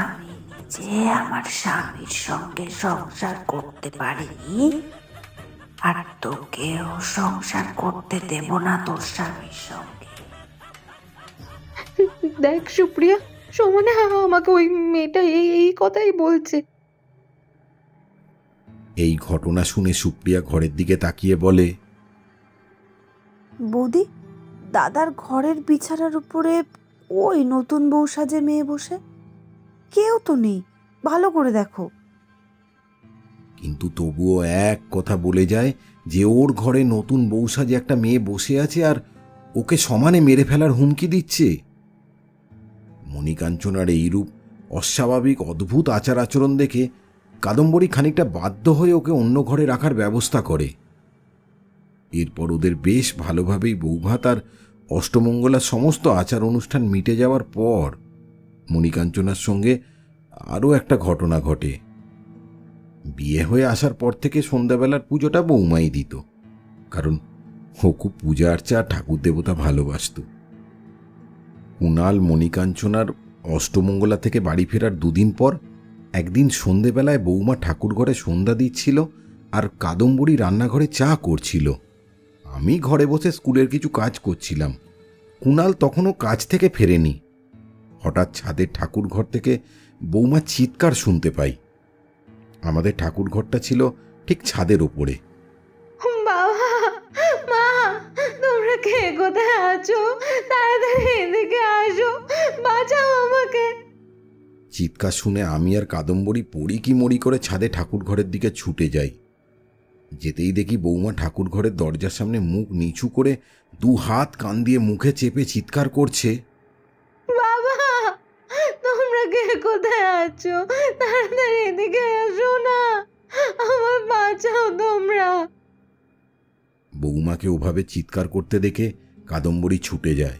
আমি নিজে আমার স্বামীর সঙ্গে সংসার করতে পারিনি, আর তোকেও সংসার করতে দেব না তোর স্বামীর সঙ্গে। দেখ সুপ্রিয়া, সমানে আমাকে ওই মেয়েটা এই কথাই বলছে। এই ঘটনা শুনে সুপ্রিয়া ঘরের দিকে তাকিয়ে বলে, বৌদি, দাদার ঘরের বিছানার উপরে ওই নতুন বউ সাজে মেয়ে বসে, কেউ তো নেই, ভালো করে দেখো। কিন্তু তবুও এক কথা বলে যায় যে ওর ঘরে নতুন বউ সাজে একটা মেয়ে বসে আছে আর ওকে সমানে মেরে ফেলার হুমকি দিচ্ছে। মণিকাঞ্চনার এইরূপ অস্বাভাবিক অদ্ভুত আচার আচরণ দেখে কাদম্বরী খানিকটা বাধ্য হয়ে ওকে অন্য ঘরে রাখার ব্যবস্থা করে। এরপর ওদের বেশ ভালোভাবেই বৌভাত আর অষ্টমঙ্গলার সমস্ত আচার অনুষ্ঠান মিটে যাওয়ার পর মণিকাঞ্চনার সঙ্গে আরও একটা ঘটনা ঘটে। বিয়ে হয়ে আসার পর থেকে সন্ধ্যাবেলার পুজোটা বৌমাই দিত, কারণ ও খুব পূজা আর্চা আর ঠাকুর দেবতা ভালোবাসত। কুণাল মণিকাঞ্চনার অষ্টমঙ্গলা থেকে বাড়ি ফেরার 2 দিন পর একদিন সন্ধেবেলায় বৌমা ঠাকুর ঘরে সন্ধ্যা দিচ্ছিল আর কাদম্বরী রান্নাঘরে চা করছিল। আমি ঘরে বসে স্কুলের কিছু কাজ করছিলাম। কুণাল তখনও কাজ থেকে ফেরেনি। হঠাৎ ছাদের ঠাকুর ঘর থেকে বৌমা চিৎকার শুনতে পাই। আমাদের ঠাকুর ঘরটা ছিল ঠিক ছাদের ওপরে। বাবা, মা, তোমরা কে কোথায় আছো? তাড়াতাড়ি এদিকে আসো, বাঁচাও আমাকে। চিৎকার শুনে আমি আর কাদম্বরী পড়ি কি মরি করে ছাদে ঠাকুর ঘরের দিকে ছুটে যাই। যেতেই দেখি বৌমা ঠাকুর ঘরের দরজার সামনে মুখ নিচু করে 2 হাত কান দিয়ে মুখে চেপে চিৎকার করছে, বাবা, তোমরা কে কোথায় আছো? তাড়াতাড়ি এদিকে এসো না, আমার বাঁচাও তোমরা। বৌমাকে ওভাবে চিৎকার করতে দেখে কাদম্বরী ছুটে যায়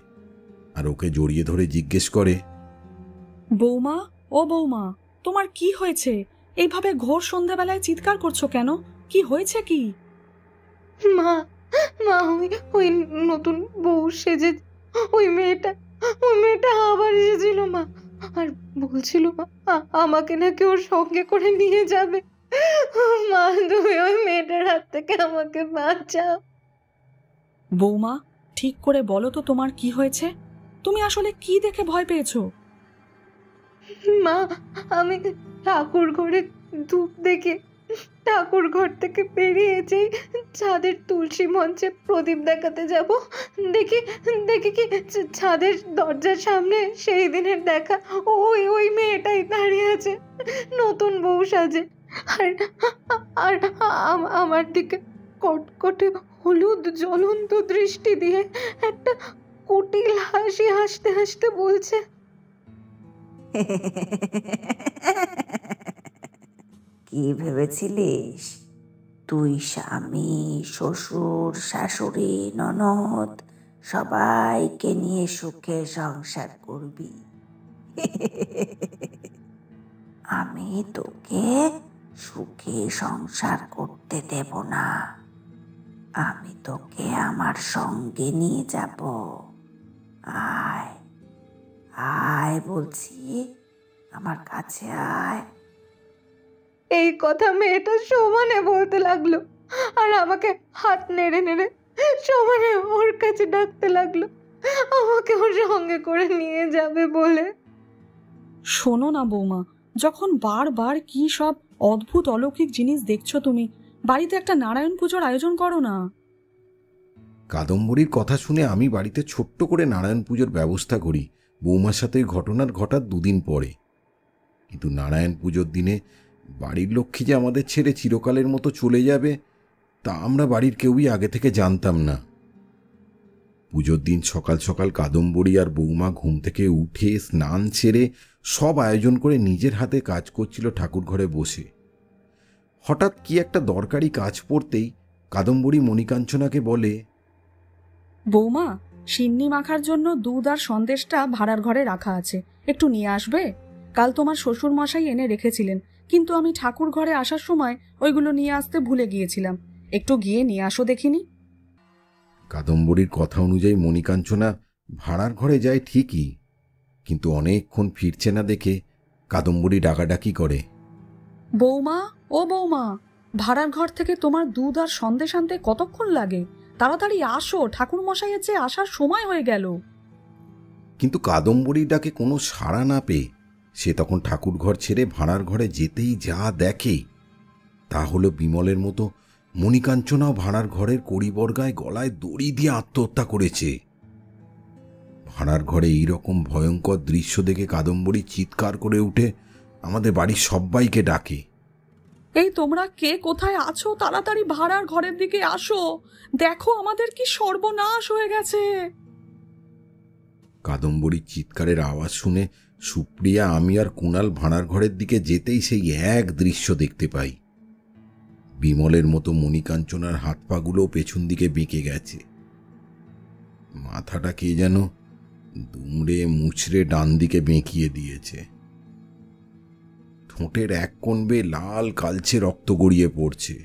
আর ওকে জড়িয়ে ধরে জিজ্ঞেস করে, বৌমা, ও বৌমা, তোমার কি হয়েছে? এইভাবে ঘোর সন্ধ্যাবেলায় চিৎকার করছো কেন? কি হয়েছে কি? মা, মা, ওই নতুন বউ সেজে ওই মেয়েটা আবার এসেছিল মা, আর বলছিল মা আমাকে নাকি ওর সঙ্গে করে নিয়ে যাবে। মা, তুমি ওই মেয়েটার হাত থেকে আমাকে বাঁচাও। বৌমা, ঠিক করে বলো তো তোমার কি হয়েছে? তুমি আসলে কি দেখে ভয় পেয়েছো? মা, আমি ঠাকুর ঘরে ধূপ দেখে ঠাকুর ঘর থেকে বেরিয়েছি, ছাদের তুলসী মঞ্চে প্রদীপ দেখাতে যাব, দেখি দেখি কি ছাদের দরজার সামনে সেই দিনের দেখা ওই ওই মেয়েটাই দাঁড়িয়ে আছে, নতুন বউ সাজে, আর আর আমার দিকে কটকটে হলুদ জ্বলন্ত দৃষ্টি দিয়ে একটা কুটিল হাসি হাসতে হাসতে বলছে, কি ভেবেছিলিস তুই স্বামী, শ্বশুর, শাশুড়ি, ননদ সবাইকে নিয়ে সুখে সংসার করবি? আমি তোকে সুখে সংসার করতে দেব না। আমি তোকে আমার সঙ্গে নিয়ে যাব। আয় আয় বলছি, আমার কাছে আয়। এই কথা মেয়েটা সমানে বলতে লাগলো, আর আমাকে হাত নেড়ে নেড়ে সমানে ওর কাছে ডাকতে লাগলো, আমাকে ওর সঙ্গে করে নিয়ে যাবে বলে। শোনো না বৌমা, যখন বারবার কি সব অদ্ভুত অলৌকিক জিনিস দেখছো তুমি, বাড়িতে একটা নারায়ণ পুজোর আয়োজন করো না। কাদম্বরীর কথা শুনে আমি বাড়িতে ছোট্ট করে নারায়ণ পুজোর ব্যবস্থা করি বৌমার সাথে ওই ঘটনার ঘটার 2 দিন পরে। কিন্তু নারায়ণ পুজোর দিনে বাড়ির লক্ষ্মী যে আমাদের ছেড়ে চিরকালের মতো চলে যাবে তা আমরা বাড়ির কেউই আগে থেকে জানতাম না। পুজোর দিন সকাল সকাল কাদম্বরী আর বৌমা ঘুম থেকে উঠে স্নান সেরে সব আয়োজন করে নিজের হাতে কাজ করছিল ঠাকুর ঘরে বসে। হঠাৎ কি একটা দরকারি কাজ পড়তেই কাদম্বরী মণিকাঞ্চনাকে বলে, বৌমা, সিন্নি মাখার জন্য দুধ আর সন্দেশটা ভাড়ার ঘরে রাখা আছে, একটু নিয়ে আসবে? কাল তোমার শ্বশুর মশাই এনে রেখেছিলেন, কিন্তু আমি ঠাকুর ঘরে আসার সময় ওইগুলো নিয়ে আসতে ভুলে গিয়েছিলাম, একটু গিয়ে নিয়ে আসো দেখিনি। কাদম্বরীর কথা অনুযায়ী মণিকাঞ্চনা ভাড়ার ঘরে যায় ঠিকই, কিন্তু অনেকক্ষণ ফিরছে না দেখে কাদম্বরী ডাকাডাকি করে, বৌমা, ও বৌমা, ভাড়ার ঘর থেকে তোমার দুধ আর সন্দেশ আনতে কতক্ষণ লাগে? তাড়াতাড়ি আসো, ঠাকুর মশাইয়ের যে আসার সময় হয়ে গেল। কিন্তু কাদম্বরীর ডাকে কোনো সাড়া না পেয়ে সে তখন ঠাকুর ঘর ছেড়ে ভাড়ার ঘরে যেতেই যা দেখে তা হলো বিমলের মতো মণিকাঞ্চনাও ভাড়ার ঘরের কড়িবর্গায় গলায় দড়ি দিয়ে আত্মহত্যা করেছে। ভাড়ার ঘরে এইরকম ভয়ঙ্কর দৃশ্য দেখে কাদম্বরী চিৎকার করে উঠে আমাদের বাড়ির সবাইকে ডাকে, এই তোমরা কে কোথায় আছো? তাড়াতাড়ি ভাড়ার ঘরের দিকে আসো, দেখো আমাদের কি সর্বনাশ হয়ে গেছে। কাদম্বরীর চিৎকারের আওয়াজ শুনে সুপ্রিয়া, আমি আর কুণাল ভাড়ার ঘরের দিকে যেতেই সেই এক দৃশ্য দেখতে পাই। বিমলের মতো মণিকাঞ্চনার হাত পাগুলো পেছন দিকে বেঁকে গেছে, মাথাটা কে যেন দুমড়ে মুচড়ে ডান দিকে বেঁকিয়ে দিয়েছে, ঠোঁটের এক কোণ বেয়ে লাল কালচে রক্ত গড়িয়ে পড়ছে,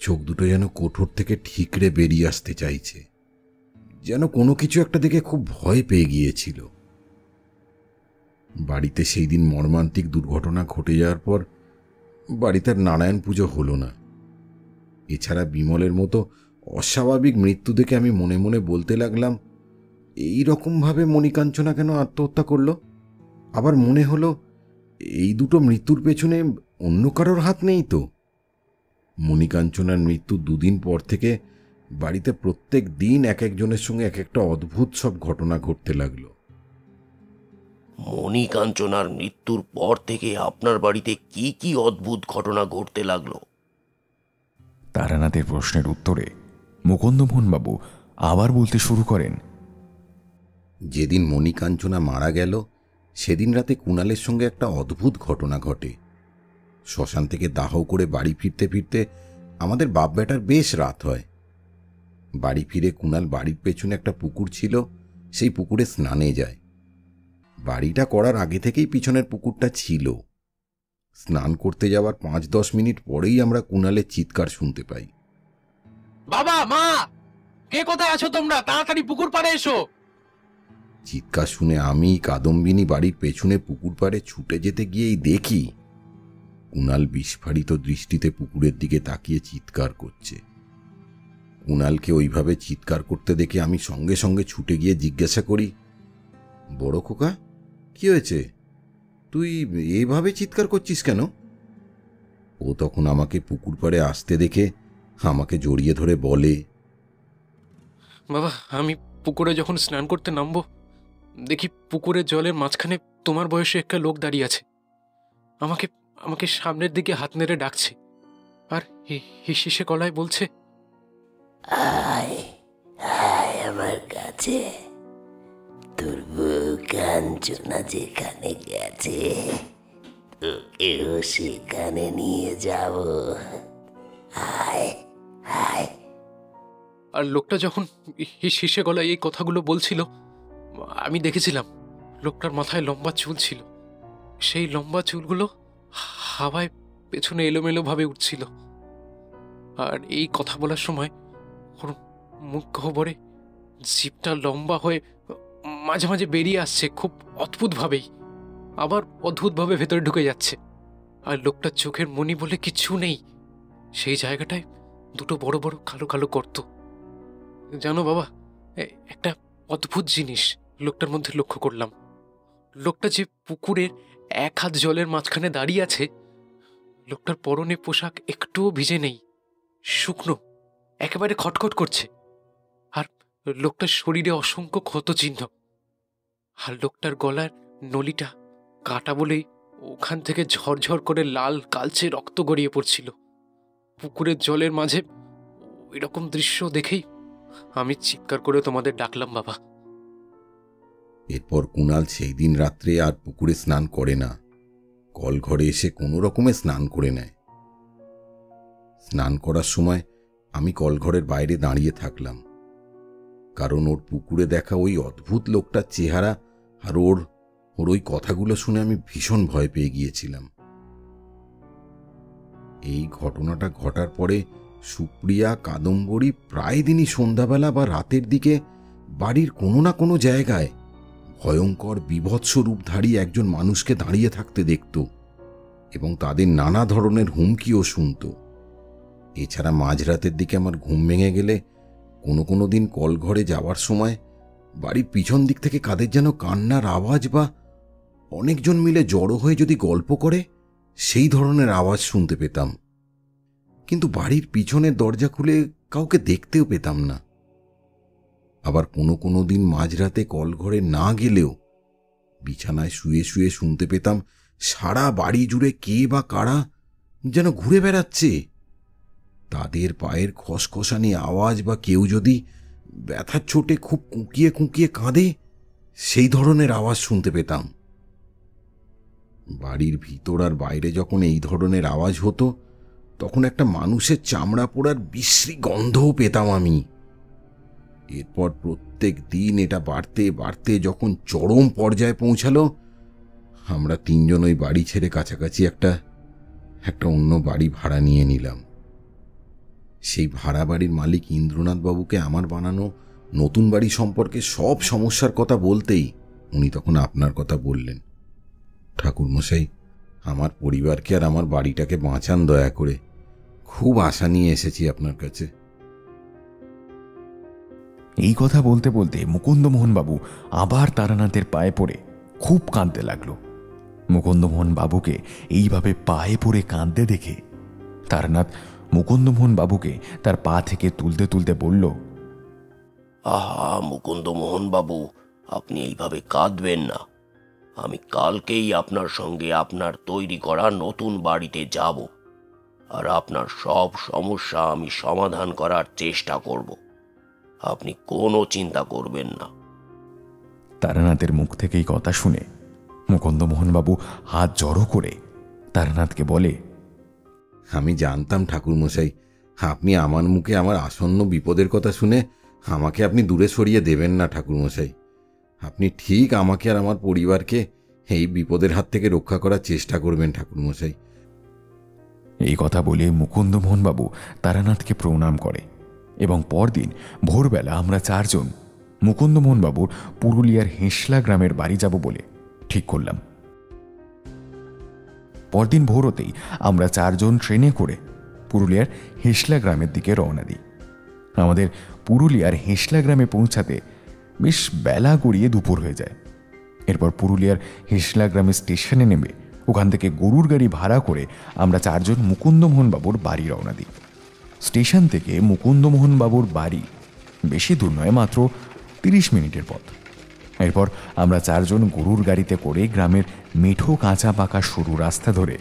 চোখ দুটো যেন কোঠর থেকে ঠিকরে বেরিয়ে আসতে চাইছে, যেন কোনো কিছু একটা দেখে খুব ভয় পেয়ে গিয়েছিল। বাড়িতে সেই দিন মর্মান্তিক দুর্ঘটনা ঘটে যাওয়ার পর বাড়িতে আর নারায়ণ পুজো হলো না। এছাড়া বিমলের মতো অস্বাভাবিক মৃত্যু দেখে আমি মনে মনে বলতে লাগলাম, এই রকমভাবে মণিকাঞ্চনা কেন আত্মহত্যা করলো? আবার মনে হলো এই দুটো মৃত্যুর পেছনে অন্য কারোর হাত নেই তো। মণিকাঞ্চনার মৃত্যু 2 দিন পর থেকে বাড়িতে প্রত্যেক দিন এক একজনের সঙ্গে এক একটা অদ্ভুত সব ঘটনা ঘটতে লাগলো। মণিকাঞ্চনার মৃত্যুর পর থেকে আপনার বাড়িতে কি কি অদ্ভুত ঘটনা ঘটতে লাগলো? তারানাথের প্রশ্নের উত্তরে মুকুন্দমোহনবাবু আবার বলতে শুরু করেন, যেদিন মণিকাঞ্চনা মারা গেল সেদিন রাতে কুণালের সঙ্গে একটা অদ্ভুত ঘটনা ঘটে। শ্মশান থেকে দাহ করে বাড়ি ফিরতে ফিরতে আমাদের বাপ বেটার বেশ রাত হয়। বাড়ি ফিরে কুণাল বাড়ির পেছনে একটা পুকুর ছিল, সেই পুকুরে স্নানে যায়। বাড়িটা করার আগে থেকেই পিছনের পুকুরটা ছিল। স্নান করতে যাওয়ার 5-10 মিনিট পরেই আমরা কুণালের চিৎকার শুনতে পাই, বাবা, মা, কে কোথায় আছো তোমরা? তাড়াতাড়ি পুকুর পাড়ে এসো। চিৎকার শুনে আমি কাদম্বিনী বাড়ির পেছনে পুকুর পাড়ে ছুটে যেতে গিয়েই দেখি কুণাল বিস্ফারিত দৃষ্টিতে পুকুরের দিকে তাকিয়ে চিৎকার করছে। কুণালকে ওইভাবে চিৎকার করতে দেখে আমি সঙ্গে সঙ্গে ছুটে গিয়ে জিজ্ঞাসা করি, বড় খোকা, কি হয়েছে? তুই এইভাবে চিৎকার করছিস কেন? ও তখন আমাকে পুকুর পাড়ে আসতে দেখে আমাকে জড়িয়ে ধরে বলে, বাবা, আমি পুকুরে যখন স্নান করতে নামবো, দেখি পুকুরের জলের মাঝখানে তোমার বয়সে একটা লোক দাঁড়িয়ে আছে। আমাকে আমাকে সামনের দিকে হাত নেড়ে ডাকছে, আর হিসে গলায় বলছে, আয় আয় আমার কাছে, তোর বউ কাঞ্চনা যেখানে গেছে তোকেও সেখানে নিয়ে যাব, আয় আয়। আর লোকটা যখন হিসে গলায় এই কথাগুলো বলছিল, আমি দেখেছিলাম লোকটার মাথায় লম্বা চুল ছিল। সেই লম্বা চুলগুলো হাওয়ায় পেছনে এলোমেলো ভাবে উঠছিল। আর এই কথা বলার সময় ওর মুখ গহ্বরে জিভটা লম্বা হয়ে মাঝে মাঝে বেরিয়ে আসছে, খুব অদ্ভুতভাবেই, আবার অদ্ভুতভাবে ভেতরে ঢুকে যাচ্ছে। আর লোকটার চোখের মনি বলে কিছু নেই, সেই জায়গাটায় দুটো বড় বড় কালো কালো গর্ত। জানো বাবা, একটা অদ্ভুত জিনিস লোকটার মধ্যে লক্ষ্য করলাম। লোকটা যে পুকুরের এক হাত জলের মাঝখানে দাঁড়িয়ে আছে, লোকটার পরনে পোশাক একটুও ভিজে নেই, শুকনো, একেবারে খটখট করছে। আর লোকটার শরীরে অসংখ্য ক্ষত চিহ্ন। আর লোকটার গলার নলিটা কাটা বলেই ওখান থেকে ঝরঝর করে লাল কালচে রক্ত গড়িয়ে পড়ছিল। পুকুরের জলের মাঝে এরকম দৃশ্য দেখেই আমি চিৎকার করে তোমাদের ডাকলাম বাবা। এরপর কুণাল সেই দিন রাত্রে আর পুকুরে স্নান করে না, কল ঘরে এসে কোনো রকমে স্নান করে নেয়। স্নান করার সময় আমি কলঘরের বাইরে দাঁড়িয়ে থাকলাম, কারণ ওর পুকুরে দেখা ওই অদ্ভুত লোকটার চেহারা আর ওর ওই কথাগুলো শুনে আমি ভীষণ ভয় পেয়ে গিয়েছিলাম। এই ঘটনাটা ঘটার পরে সুপ্রিয়া, কাদম্বরী প্রায় দিনই সন্ধ্যাবেলা বা রাতের দিকে বাড়ির কোনো না কোনো জায়গায় ভয়ঙ্কর বিভৎস রূপধারী একজন মানুষকে দাঁড়িয়ে থাকতে দেখত এবং তাদের নানা ধরনের হুমকিও শুনত। এছাড়া মাঝরাতের দিকে আমার ঘুম ভেঙে গেলে কোনো কোনো দিন কলঘরে যাওয়ার সময় বাড়ির পিছন দিক থেকে কাদের যেন কান্নার আওয়াজ বা অনেকজন মিলে জড়ো হয়ে যদি গল্প করে সেই ধরনের আওয়াজ শুনতে পেতাম। কিন্তু বাড়ির পিছনের দরজা খুলে কাউকে দেখতেও পেতাম না। আবার কোনো কোনো দিন মাঝরাতে কলঘরে না গেলেও বিছানায় শুয়ে শুয়ে শুনতে পেতাম সারা বাড়ি জুড়ে কে বা কারা যেন ঘুরে বেড়াচ্ছে। তাদের পায়ের খসখসানি আওয়াজ বা কেউ যদি ব্যথার চোটে খুব কুঁকিয়ে কুঁকিয়ে কাঁদে সেই ধরনের আওয়াজ শুনতে পেতাম। বাড়ির ভিতর আর বাইরে যখন এই ধরনের আওয়াজ হতো তখন একটা মানুষের চামড়া পোড়ার বিশ্রী গন্ধও পেতাম আমি। এরপর প্রত্যেক দিন এটা বাড়তে বাড়তে যখন চরম পর্যায়ে পৌঁছালো, আমরা তিনজন ওই বাড়ি ছেড়ে কাছাকাছি একটা অন্য বাড়ি ভাড়া নিয়ে নিলাম। সেই ভাড়া বাড়ির মালিক ইন্দ্রনাথ বাবুকে আমার বানানো নতুন বাড়ি সম্পর্কে সব সমস্যার কথা বলতেই উনি তখন আপনার কথা বললেন। ঠাকুরমশাই, আমার পরিবারকে আর আমার বাড়িটাকে বাঁচান দয়া করে, খুব আশা নিয়ে এসেছি আপনার কাছে। এই কথা বলতে বলতে মুকুন্দমোহন বাবু আবার তারানাথের পায়ে পড়ে খুব কাঁদতে লাগলো। মুকুন্দমোহন বাবুকে এইভাবে পায়ে পড়ে কাঁদতে দেখে তারানাথ মুকুন্দমোহন বাবুকে তার পা থেকে তুলতে তুলতে বলল, আহা মুকুন্দমোহন বাবু, আপনি এইভাবে কাঁদবেন না। আমি কালকেই আপনার সঙ্গে আপনার তৈরি করা নতুন বাড়িতে যাব, আর আপনার সব সমস্যা আমি সমাধান করার চেষ্টা করব। আপনি কোনো চিন্তা করবেন না। তারানাথের মুখ থেকে এই কথা শুনে মুকুন্দমোহন বাবু হাত জড়ো করে তারানাথকে বলে, আমি জানতাম ঠাকুরমশাই, আপনি আমার মুখে আমার আসন্ন বিপদের কথা শুনে আমাকে আপনি দূরে সরিয়ে দেবেন না ঠাকুরমশাই। আপনি ঠিক আমাকে আর আমার পরিবারকে এই বিপদের হাত থেকে রক্ষা করার চেষ্টা করবেন ঠাকুরমশাই। এই কথা বলে মুকুন্দমোহন বাবু তারানাথকে প্রণাম করে এবং পরদিন ভোরবেলা আমরা চারজন মুকুন্দমোহন বাবুর পুরুলিয়ার হেঁসলা গ্রামের বাড়ি যাব বলে ঠিক করলাম। পরদিন ভোর হতেই আমরা চারজন ট্রেনে করে পুরুলিয়ার হেঁসলা গ্রামের দিকে রওনা দিই। আমাদের পুরুলিয়ার হেঁসলা গ্রামে পৌঁছাতে বেশ বেলা গড়িয়ে দুপুর হয়ে যায়। এরপর পুরুলিয়ার হেঁসলা গ্রামের স্টেশনে নেমে ওখান থেকে গরুর গাড়ি ভাড়া করে আমরা 4 জন মুকুন্দমোহনবাবুর বাড়ি রওনা দিই। স্টেশন থেকে মুকুন্দমোহনবাবুর বাড়ি বেশি দূর নয়, মাত্র 30 মিনিটের পথ। এরপর আমরা 4 জন গরুর গাড়িতে করে গ্রামের মেঠো কাঁচা পাকা সরু রাস্তা ধরে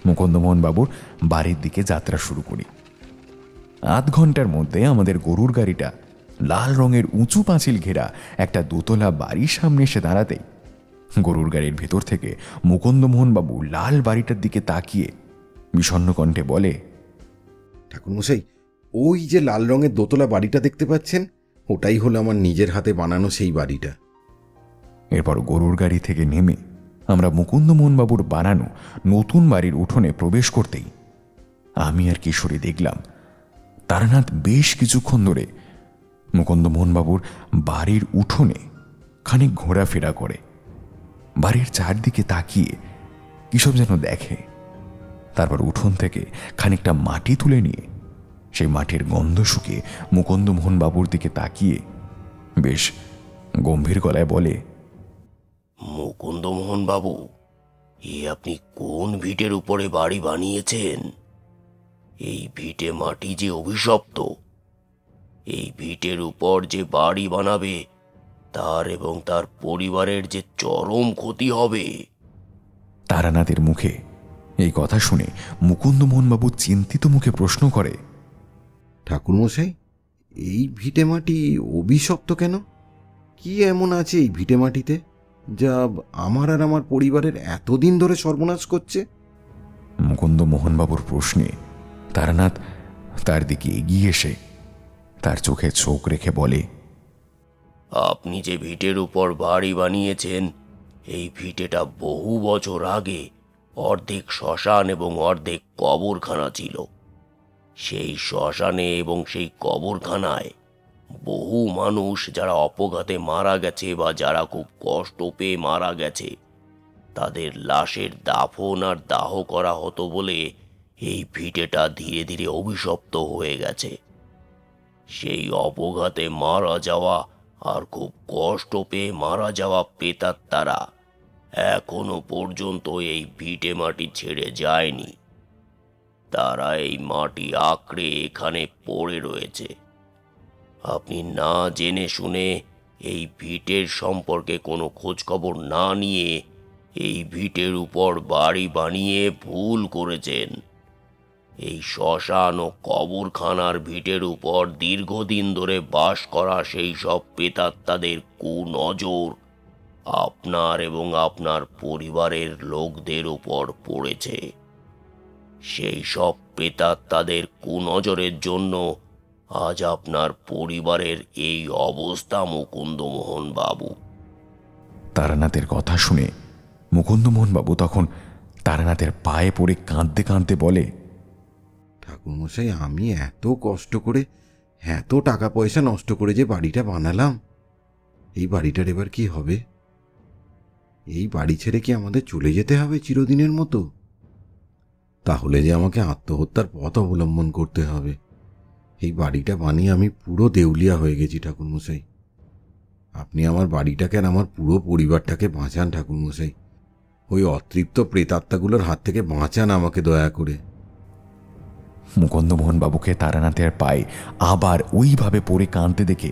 মুকুন্দমোহনবাবুর বাড়ির দিকে যাত্রা শুরু করি। আধ ঘন্টার মধ্যে আমাদের গরুর গাড়িটা লাল রঙের উঁচু পাঁচিল ঘেরা একটা দোতলা বাড়ির সামনে এসে দাঁড়াতেই গরুর গাড়ির ভেতর থেকে মুকুন্দমোহনবাবু লাল বাড়িটার দিকে তাকিয়ে বিষণ্ণ কণ্ঠে বলে, ঠাকুরমশাই, ওই যে লাল রঙের দোতলা বাড়িটা দেখতে পাচ্ছেন, ওটাই হলো আমার নিজের হাতে বানানো সেই বাড়িটা। এরপর গরুর গাড়ি থেকে নেমে আমরা মুকুন্দমোহনবাবুর বানানো নতুন বাড়ির উঠোনে প্রবেশ করতেই আমি আর কিশোরী দেখলাম তারানাথ বেশ কিছুক্ষণ ধরে মুকুন্দমোহনবাবুর বাড়ির উঠোনে খানিক ঘোরাফেরা করে, বাড়ির চারদিকে তাকিয়ে কিসব যেন দেখে। তারপর উঠোন থেকে খানিকটা মাটি তুলে নিয়ে সেই মাটির গন্ধ শুকে মুকুন্দমোহনবাবুর দিকে তাকিয়ে বেশ গম্ভীর গলায় বলে, মুকুন্দমোহনবাবু, আপনি কোন ভিটের উপরে বাড়ি বানিয়েছেন? এই ভিটে মাটি যে অভিশপ্ত। এই ভিটের উপর যে বাড়ি বানাবে তার এবং তার পরিবারের যে চরম ক্ষতি হবে। তারানাথের মুখে এই কথা শুনে মুকুন্দমোহনবাবু চিন্তিত মুখে প্রশ্ন করে, ঠাকুরমশাই, এই ভিটে মাটি অভিশপ্ত কেন? কি এমন আছে এই ভিটে মাটিতে যা আমার আর আমার পরিবারের এতদিন ধরে সর্বনাশ করছে? মুকুন্দমোহনবাবুর প্রশ্নে তারানাথ তার দিকে এগিয়ে এসে তার চোখে চোখ রেখে বলে, আপনি যে ভিটের উপর বাড়ি বানিয়েছেন, এই ভিটেটা বহু বছর আগে অর্ধেক শ্মশান এবং অর্ধেক কবরখানা ছিল। সেই শ্মশানে এবং সেই কবরখানায় বহু মানুষ যারা অপঘাতে মারা গেছে বা যারা খুব কষ্ট পেয়ে মারা গেছে, তাদের লাশের দাফন আর দাহ করা হতো বলে এই ভিটেটা ধীরে ধীরে অভিশপ্ত হয়ে গেছে। সেই অপঘাতে মারা যাওয়া আর খুব কষ্ট পেয়ে মারা যাওয়া প্রেতাত্মারা এখনো পর্যন্ত এই ভিটে মাটি ছেড়ে যায়নি। তারা এই মাটি আঁকড়ে এখানে পড়ে রয়েছে। আপনি না জেনে শুনে এই ভিটের সম্পর্কে কোনো খোঁজখবর না নিয়ে এই ভিটের উপর বাড়ি বানিয়ে ভুল করেছেন। এই শ্মশান ও কবরখানার ভিটের উপর দীর্ঘদিন ধরে বাস করা সেই সব প্রেতাত্মাদের কুনজর আপনার এবং আপনার পরিবারের লোকদের উপর পড়েছে। সেই সব প্রেতাত্মাদের কুনজরের জন্য আজ আপনার পরিবারের এই অবস্থা, মুকুন্দমোহনবাবু। তারানাথের কথা শুনে মুকুন্দমোহনবাবু তখন তারানাথের পায়ে পড়ে কাঁদতে কাঁদতে বলে, ঠাকুরমশাই, আমি এত কষ্ট করে এত টাকা পয়সা নষ্ট করে যে বাড়িটা বানালাম, এই বাড়িটার এবার কি হবে? এই বাড়ি ছেড়ে কি আমাদের চলে যেতে হবে চিরদিনের মতো? তাহলে যে আমাকে আত্মহত্যার পথ অবলম্বন করতে হবে। এই বাড়িটা বানিয়ে আমি পুরো দেউলিয়া হয়ে গেছি ঠাকুরমশাই। আপনি আমার বাড়িটাকে আর আমার পুরো পরিবারটাকে বাঁচান ঠাকুরমশাই। ওই অতৃপ্ত প্রেতাত্মাগুলোর হাত থেকে বাঁচান আমাকে দয়া করে। মুকুন্দমোহনবাবুকে তারানাথের পায়ে আবার ওইভাবে পড়ে কাঁদতে দেখে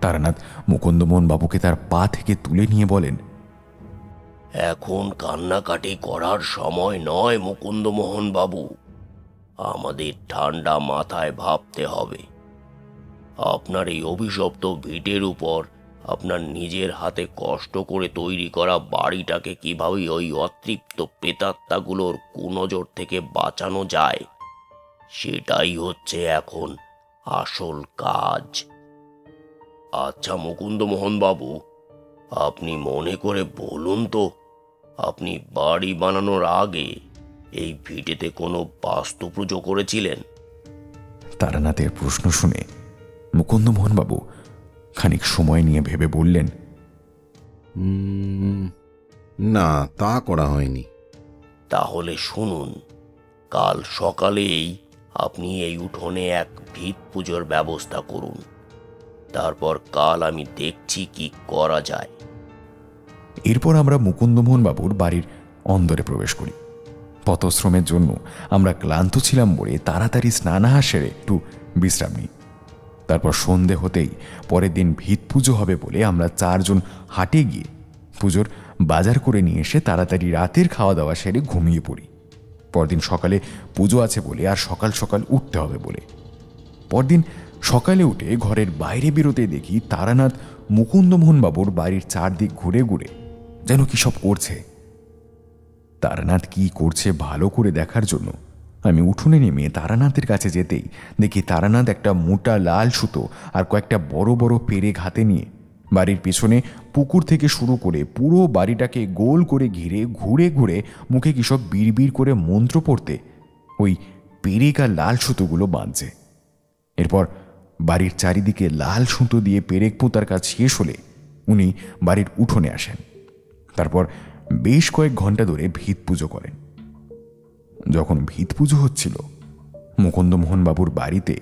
তারানাথ মুকুন্দমোহনবাবুকে তার পা থেকে তুলে নিয়ে বলেন, এখন কান্নাকাটি করার সময় নয় মুকুন্দমোহনবাবু। আমাদের ঠান্ডা মাথায় ভাবতে হবে। আপনার এই অভিশপ্ত ভিটের উপর আপনার নিজের হাতে কষ্ট করে তৈরি করা বাড়িটাকে কিভাবে ওই অতৃপ্ত প্রেতাত্মাগুলোর কুনজর থেকে বাঁচানো যায়, সেটাই হচ্ছে এখন আসল কাজ। আচ্ছা মুকুন্দমোহনবাবু, আপনি মনে করে বলুন তো, আপনি বাড়ি বানানোর আগে এই ভিটেতে কোনো বাস্তু পুজো করেছিলেন? তারানাথের প্রশ্ন শুনে মুকুন্দমোহনবাবু খানিক সময় নিয়ে ভেবে বললেন, না, তা করা হয়নি। তাহলে শুনুন, কাল সকালেই আপনি এই উঠোনে এক ভিত পুজোর ব্যবস্থা করুন, তারপর কাল আমি দেখছি কি করা যায়। এরপর আমরা মুকুন্দমোহন বাবুর বাড়ির অন্দরে প্রবেশ করি। পথশ্রমের জন্য আমরা ক্লান্ত ছিলাম বলে তাড়াতাড়ি স্নানাহার সেরে একটু বিশ্রাম নিই। তারপর সন্ধে হতেই পরের দিন ভিত পুজো হবে বলে আমরা 4 জন হাটে গিয়ে পুজোর বাজার করে নিয়ে এসে তাড়াতাড়ি রাতের খাওয়া দাওয়া সেরে ঘুমিয়ে পড়ি। পরদিন সকালে পুজো আছে বলে আর সকাল সকাল উঠতে হবে বলে পরদিন সকালে উঠে ঘরের বাইরে বেরোতে দেখি তারানাথ মুকুন্দমোহন বাবুর বাড়ির চারদিক ঘুরে ঘুরে যেন কি সব করছে। তারানাথ কি করছে ভালো করে দেখার জন্য আমি উঠোনে নেমে তারানাথের কাছে যেতেই দেখি তারানাথ একটা মোটা লাল সুতো আর কয়েকটা বড় বড় পেরেক হাতে নিয়ে বাড়ির পেছনে পুকুর থেকে শুরু করে পুরো বাড়িটাকে গোল করে ঘিরে ঘুরে ঘুরে মুখে কি সব বিড়বিড় করে মন্ত্র পড়তে ওই পেরেক আর লাল সুতোগুলো বাঁধছে। এরপর বাড়ির চারিদিকে লাল সুতো দিয়ে পেরেক পোতার কাজ শেষ হলে উনি বাড়ির উঠোনে আসেন। তারপর বেশ কয়েক ঘন্টা ধরে ভিত পুজো করেন। যখন ভিত পুজো হচ্ছিল মুকুন্দমোহন বাবুর বাড়িতে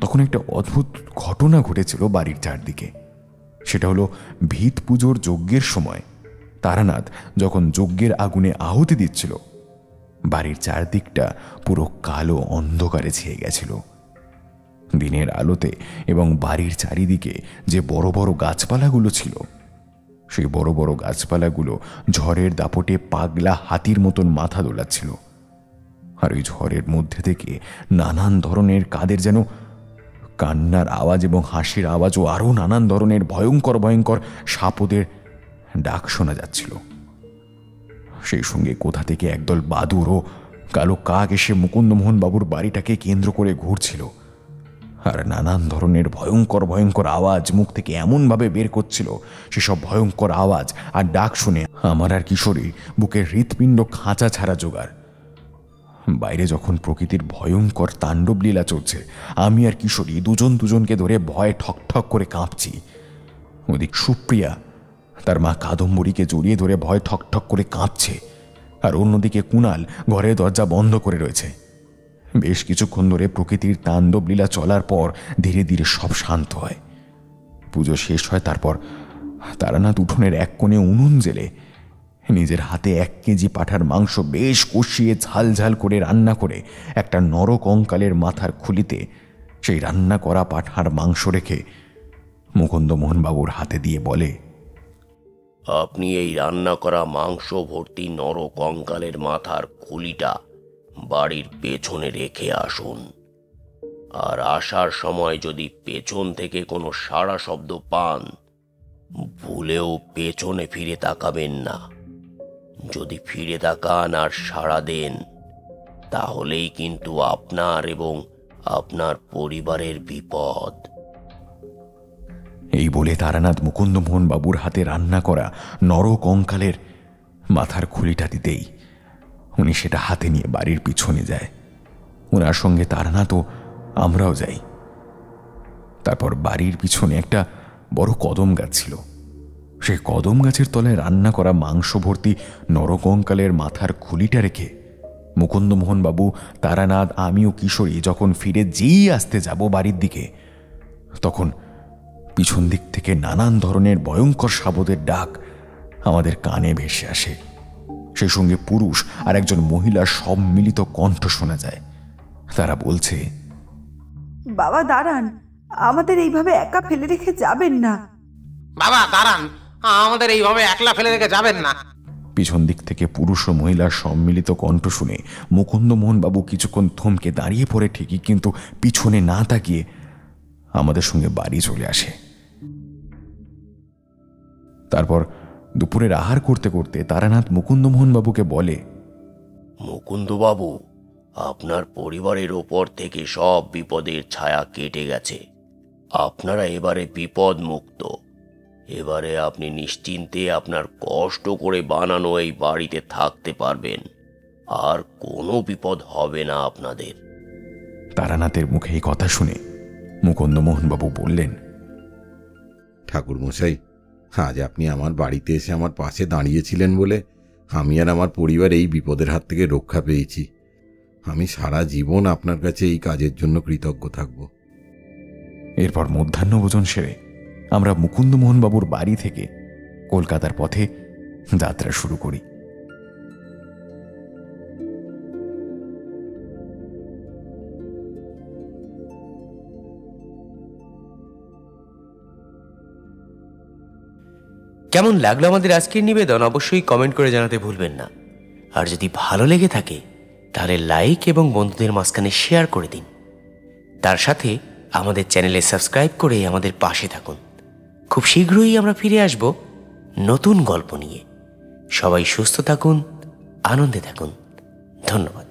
তখন একটা অদ্ভুত ঘটনা ঘটেছিল বাড়ির চারদিকে। সেটা হলো ভিত পুজোর যজ্ঞের সময় তারানাথ যখন যজ্ঞের আগুনে আহুতি দিচ্ছিল বাড়ির চারদিকটা পুরো কালো অন্ধকারে ছেয়ে গেছিল। দিনের আলোতে এবং বাড়ির চারিদিকে যে বড় বড় গাছপালাগুলো ছিল সেই বড় বড় গাছপালাগুলো ঝড়ের দাপটে পাগলা হাতির মতন মাথা দোলাচ্ছিল। আর ওই ঝড়ের মধ্যে থেকে নানান ধরনের কাদের যেন কান্নার আওয়াজ এবং হাসির আওয়াজও আরও নানান ধরনের ভয়ঙ্কর ভয়ঙ্কর সাপদের ডাক শোনা যাচ্ছিল। সেই সঙ্গে কোথা থেকে একদল বাদুর ও কালো কাক এসে মুকুন্দমোহন বাবুর বাড়িটাকে কেন্দ্র করে ঘুরছিল আর নানান ধরনের ভয়ঙ্কর ভয়ঙ্কর আওয়াজ মুখ থেকে এমনভাবে বের করছিল সেসব ভয়ঙ্কর আওয়াজ আর ডাক শুনে আমার আর কিশোরীর বুকের হৃৎপিণ্ড খাঁচা ছাড়া জোগাড়। বাইরে যখন প্রকৃতির ভয়ঙ্কর তাণ্ডব লীলা চলছে আমি আর কিশোরী দুজন দুজনকে ধরে ভয়ে ঠকঠক করে কাঁপছি। ওদিক সুপ্রিয়া তার মা কাদম্বরীকে জড়িয়ে ধরে ভয় ঠকঠক করে কাঁপছে আর অন্যদিকে কুণাল ঘরের দরজা বন্ধ করে রয়েছে। বেশ কিছুক্ষণ ধরে প্রকৃতির তাণ্ডব লীলা চলার পর ধীরে ধীরে সব শান্ত হয়। পুজো শেষ হয়। তারপর তারানাথ উঠোনের এক কোণে উনুন জেলে নিজের হাতে 1 কেজি পাঁঠার মাংস বেশ কষিয়ে ঝাল ঝাল করে রান্না করে একটা নরকঙ্কালের মাথার খুলিতে সেই রান্না করা পাঁঠার মাংস রেখে মুকুন্দমোহন বাবুর হাতে দিয়ে বলে, আপনি এই রান্না করা মাংস ভর্তি নরকঙ্কালের মাথার খুলিটা বাড়ির পেছনে রেখে আসুন। আর আসার সময় যদি পেছন থেকে কোনো সাড়া শব্দ পান ভুলেও পেছনে ফিরে তাকাবেন না। যদি ফিরে তাকান আর সাড়া দেন তাহলেই কিন্তু আপনার এবং আপনার পরিবারের বিপদ। এই বলে তারানাথ মুকুন্দমোহন বাবুর হাতে রান্না করা নরকঙ্কালের মাথার খুলিটা দিতেই উনি সেটা হাতে নিয়ে বাড়ির পিছনে যায়। ওনার সঙ্গে তারানাথও আমরাও যাই। তারপর বাড়ির পিছনে একটা বড় কদম গাছ ছিল। সেই কদম গাছের তলায় রান্না করা মাংস ভর্তি নরকঙ্কালের মাথার খুলিটা রেখে মুকুন্দমোহন বাবু, তারানাথ, আমি ও কিশোরী যখন ফিরে যেই আসতে যাব বাড়ির দিকে তখন পিছন দিক থেকে নানান ধরনের ভয়ঙ্কর শাবদের ডাক আমাদের কানে ভেসে আসে। সেই সঙ্গে পুরুষ আর একজন মহিলার সম্মিলিত কণ্ঠ শোনা যায়। তারা বলছে, বাবা দাঁড়ান, আমাদের এইভাবে একা ফেলে রেখে যাবেন না। বাবা দাঁড়ান, আমাদের এইভাবে একলা ফেলে রেখে যাবেন না। পিছন দিক থেকে পুরুষ ও মহিলার সম্মিলিত কণ্ঠ শুনে মুকুন্দমোহন বাবু কিছুক্ষণ থমকে দাঁড়িয়ে পড়ে ঠিকই, কিন্তু পিছনে না তাকিয়ে আমাদের সঙ্গে বাড়ি চলে আসে। তারপর দুপুরের আহার করতে করতে তারানাথ মুকুন্দমোহন বাবুকে বলে, মুকুন্দবাবু, আপনার পরিবারের ওপর থেকে সব বিপদের ছায়া কেটে গেছে। আপনারা এবারে বিপদ মুক্ত। এবারে আপনি নিশ্চিন্তে আপনার কষ্ট করে বানানো এই বাড়িতে থাকতে পারবেন। আর কোনো বিপদ হবে না আপনাদের। তারানাথের মুখে এই কথা শুনে মুকুন্দমোহন বাবু বললেন, ঠাকুর মশাই, আজ আপনি আমার বাড়িতে এসে আমার পাশে দাঁড়িয়েছিলেন বলে আমি আর আমার পরিবার এই বিপদের হাত থেকে রক্ষা পেয়েছি। আমি সারা জীবন আপনার কাছে এই কাজের জন্য কৃতজ্ঞ থাকব। এরপর মধ্যাহ্নভোজন সেরে আমরা মুকুন্দমোহনবাবুর বাড়ি থেকে কলকাতার পথে যাত্রা শুরু করি। কেমন লাগলো আমাদের আজকের নিবেদন অবশ্যই কমেন্ট করে জানাতে ভুলবেন না। আর যদি ভালো লেগে থাকে তাহলে লাইক এবং বন্ধুদের মাঝখানে শেয়ার করে দিন। তার সাথে আমাদের চ্যানেলে সাবস্ক্রাইব করে আমাদের পাশে থাকুন। খুব শীঘ্রই আমরা ফিরে আসব নতুন গল্প নিয়ে। সবাই সুস্থ থাকুন, আনন্দে থাকুন। ধন্যবাদ।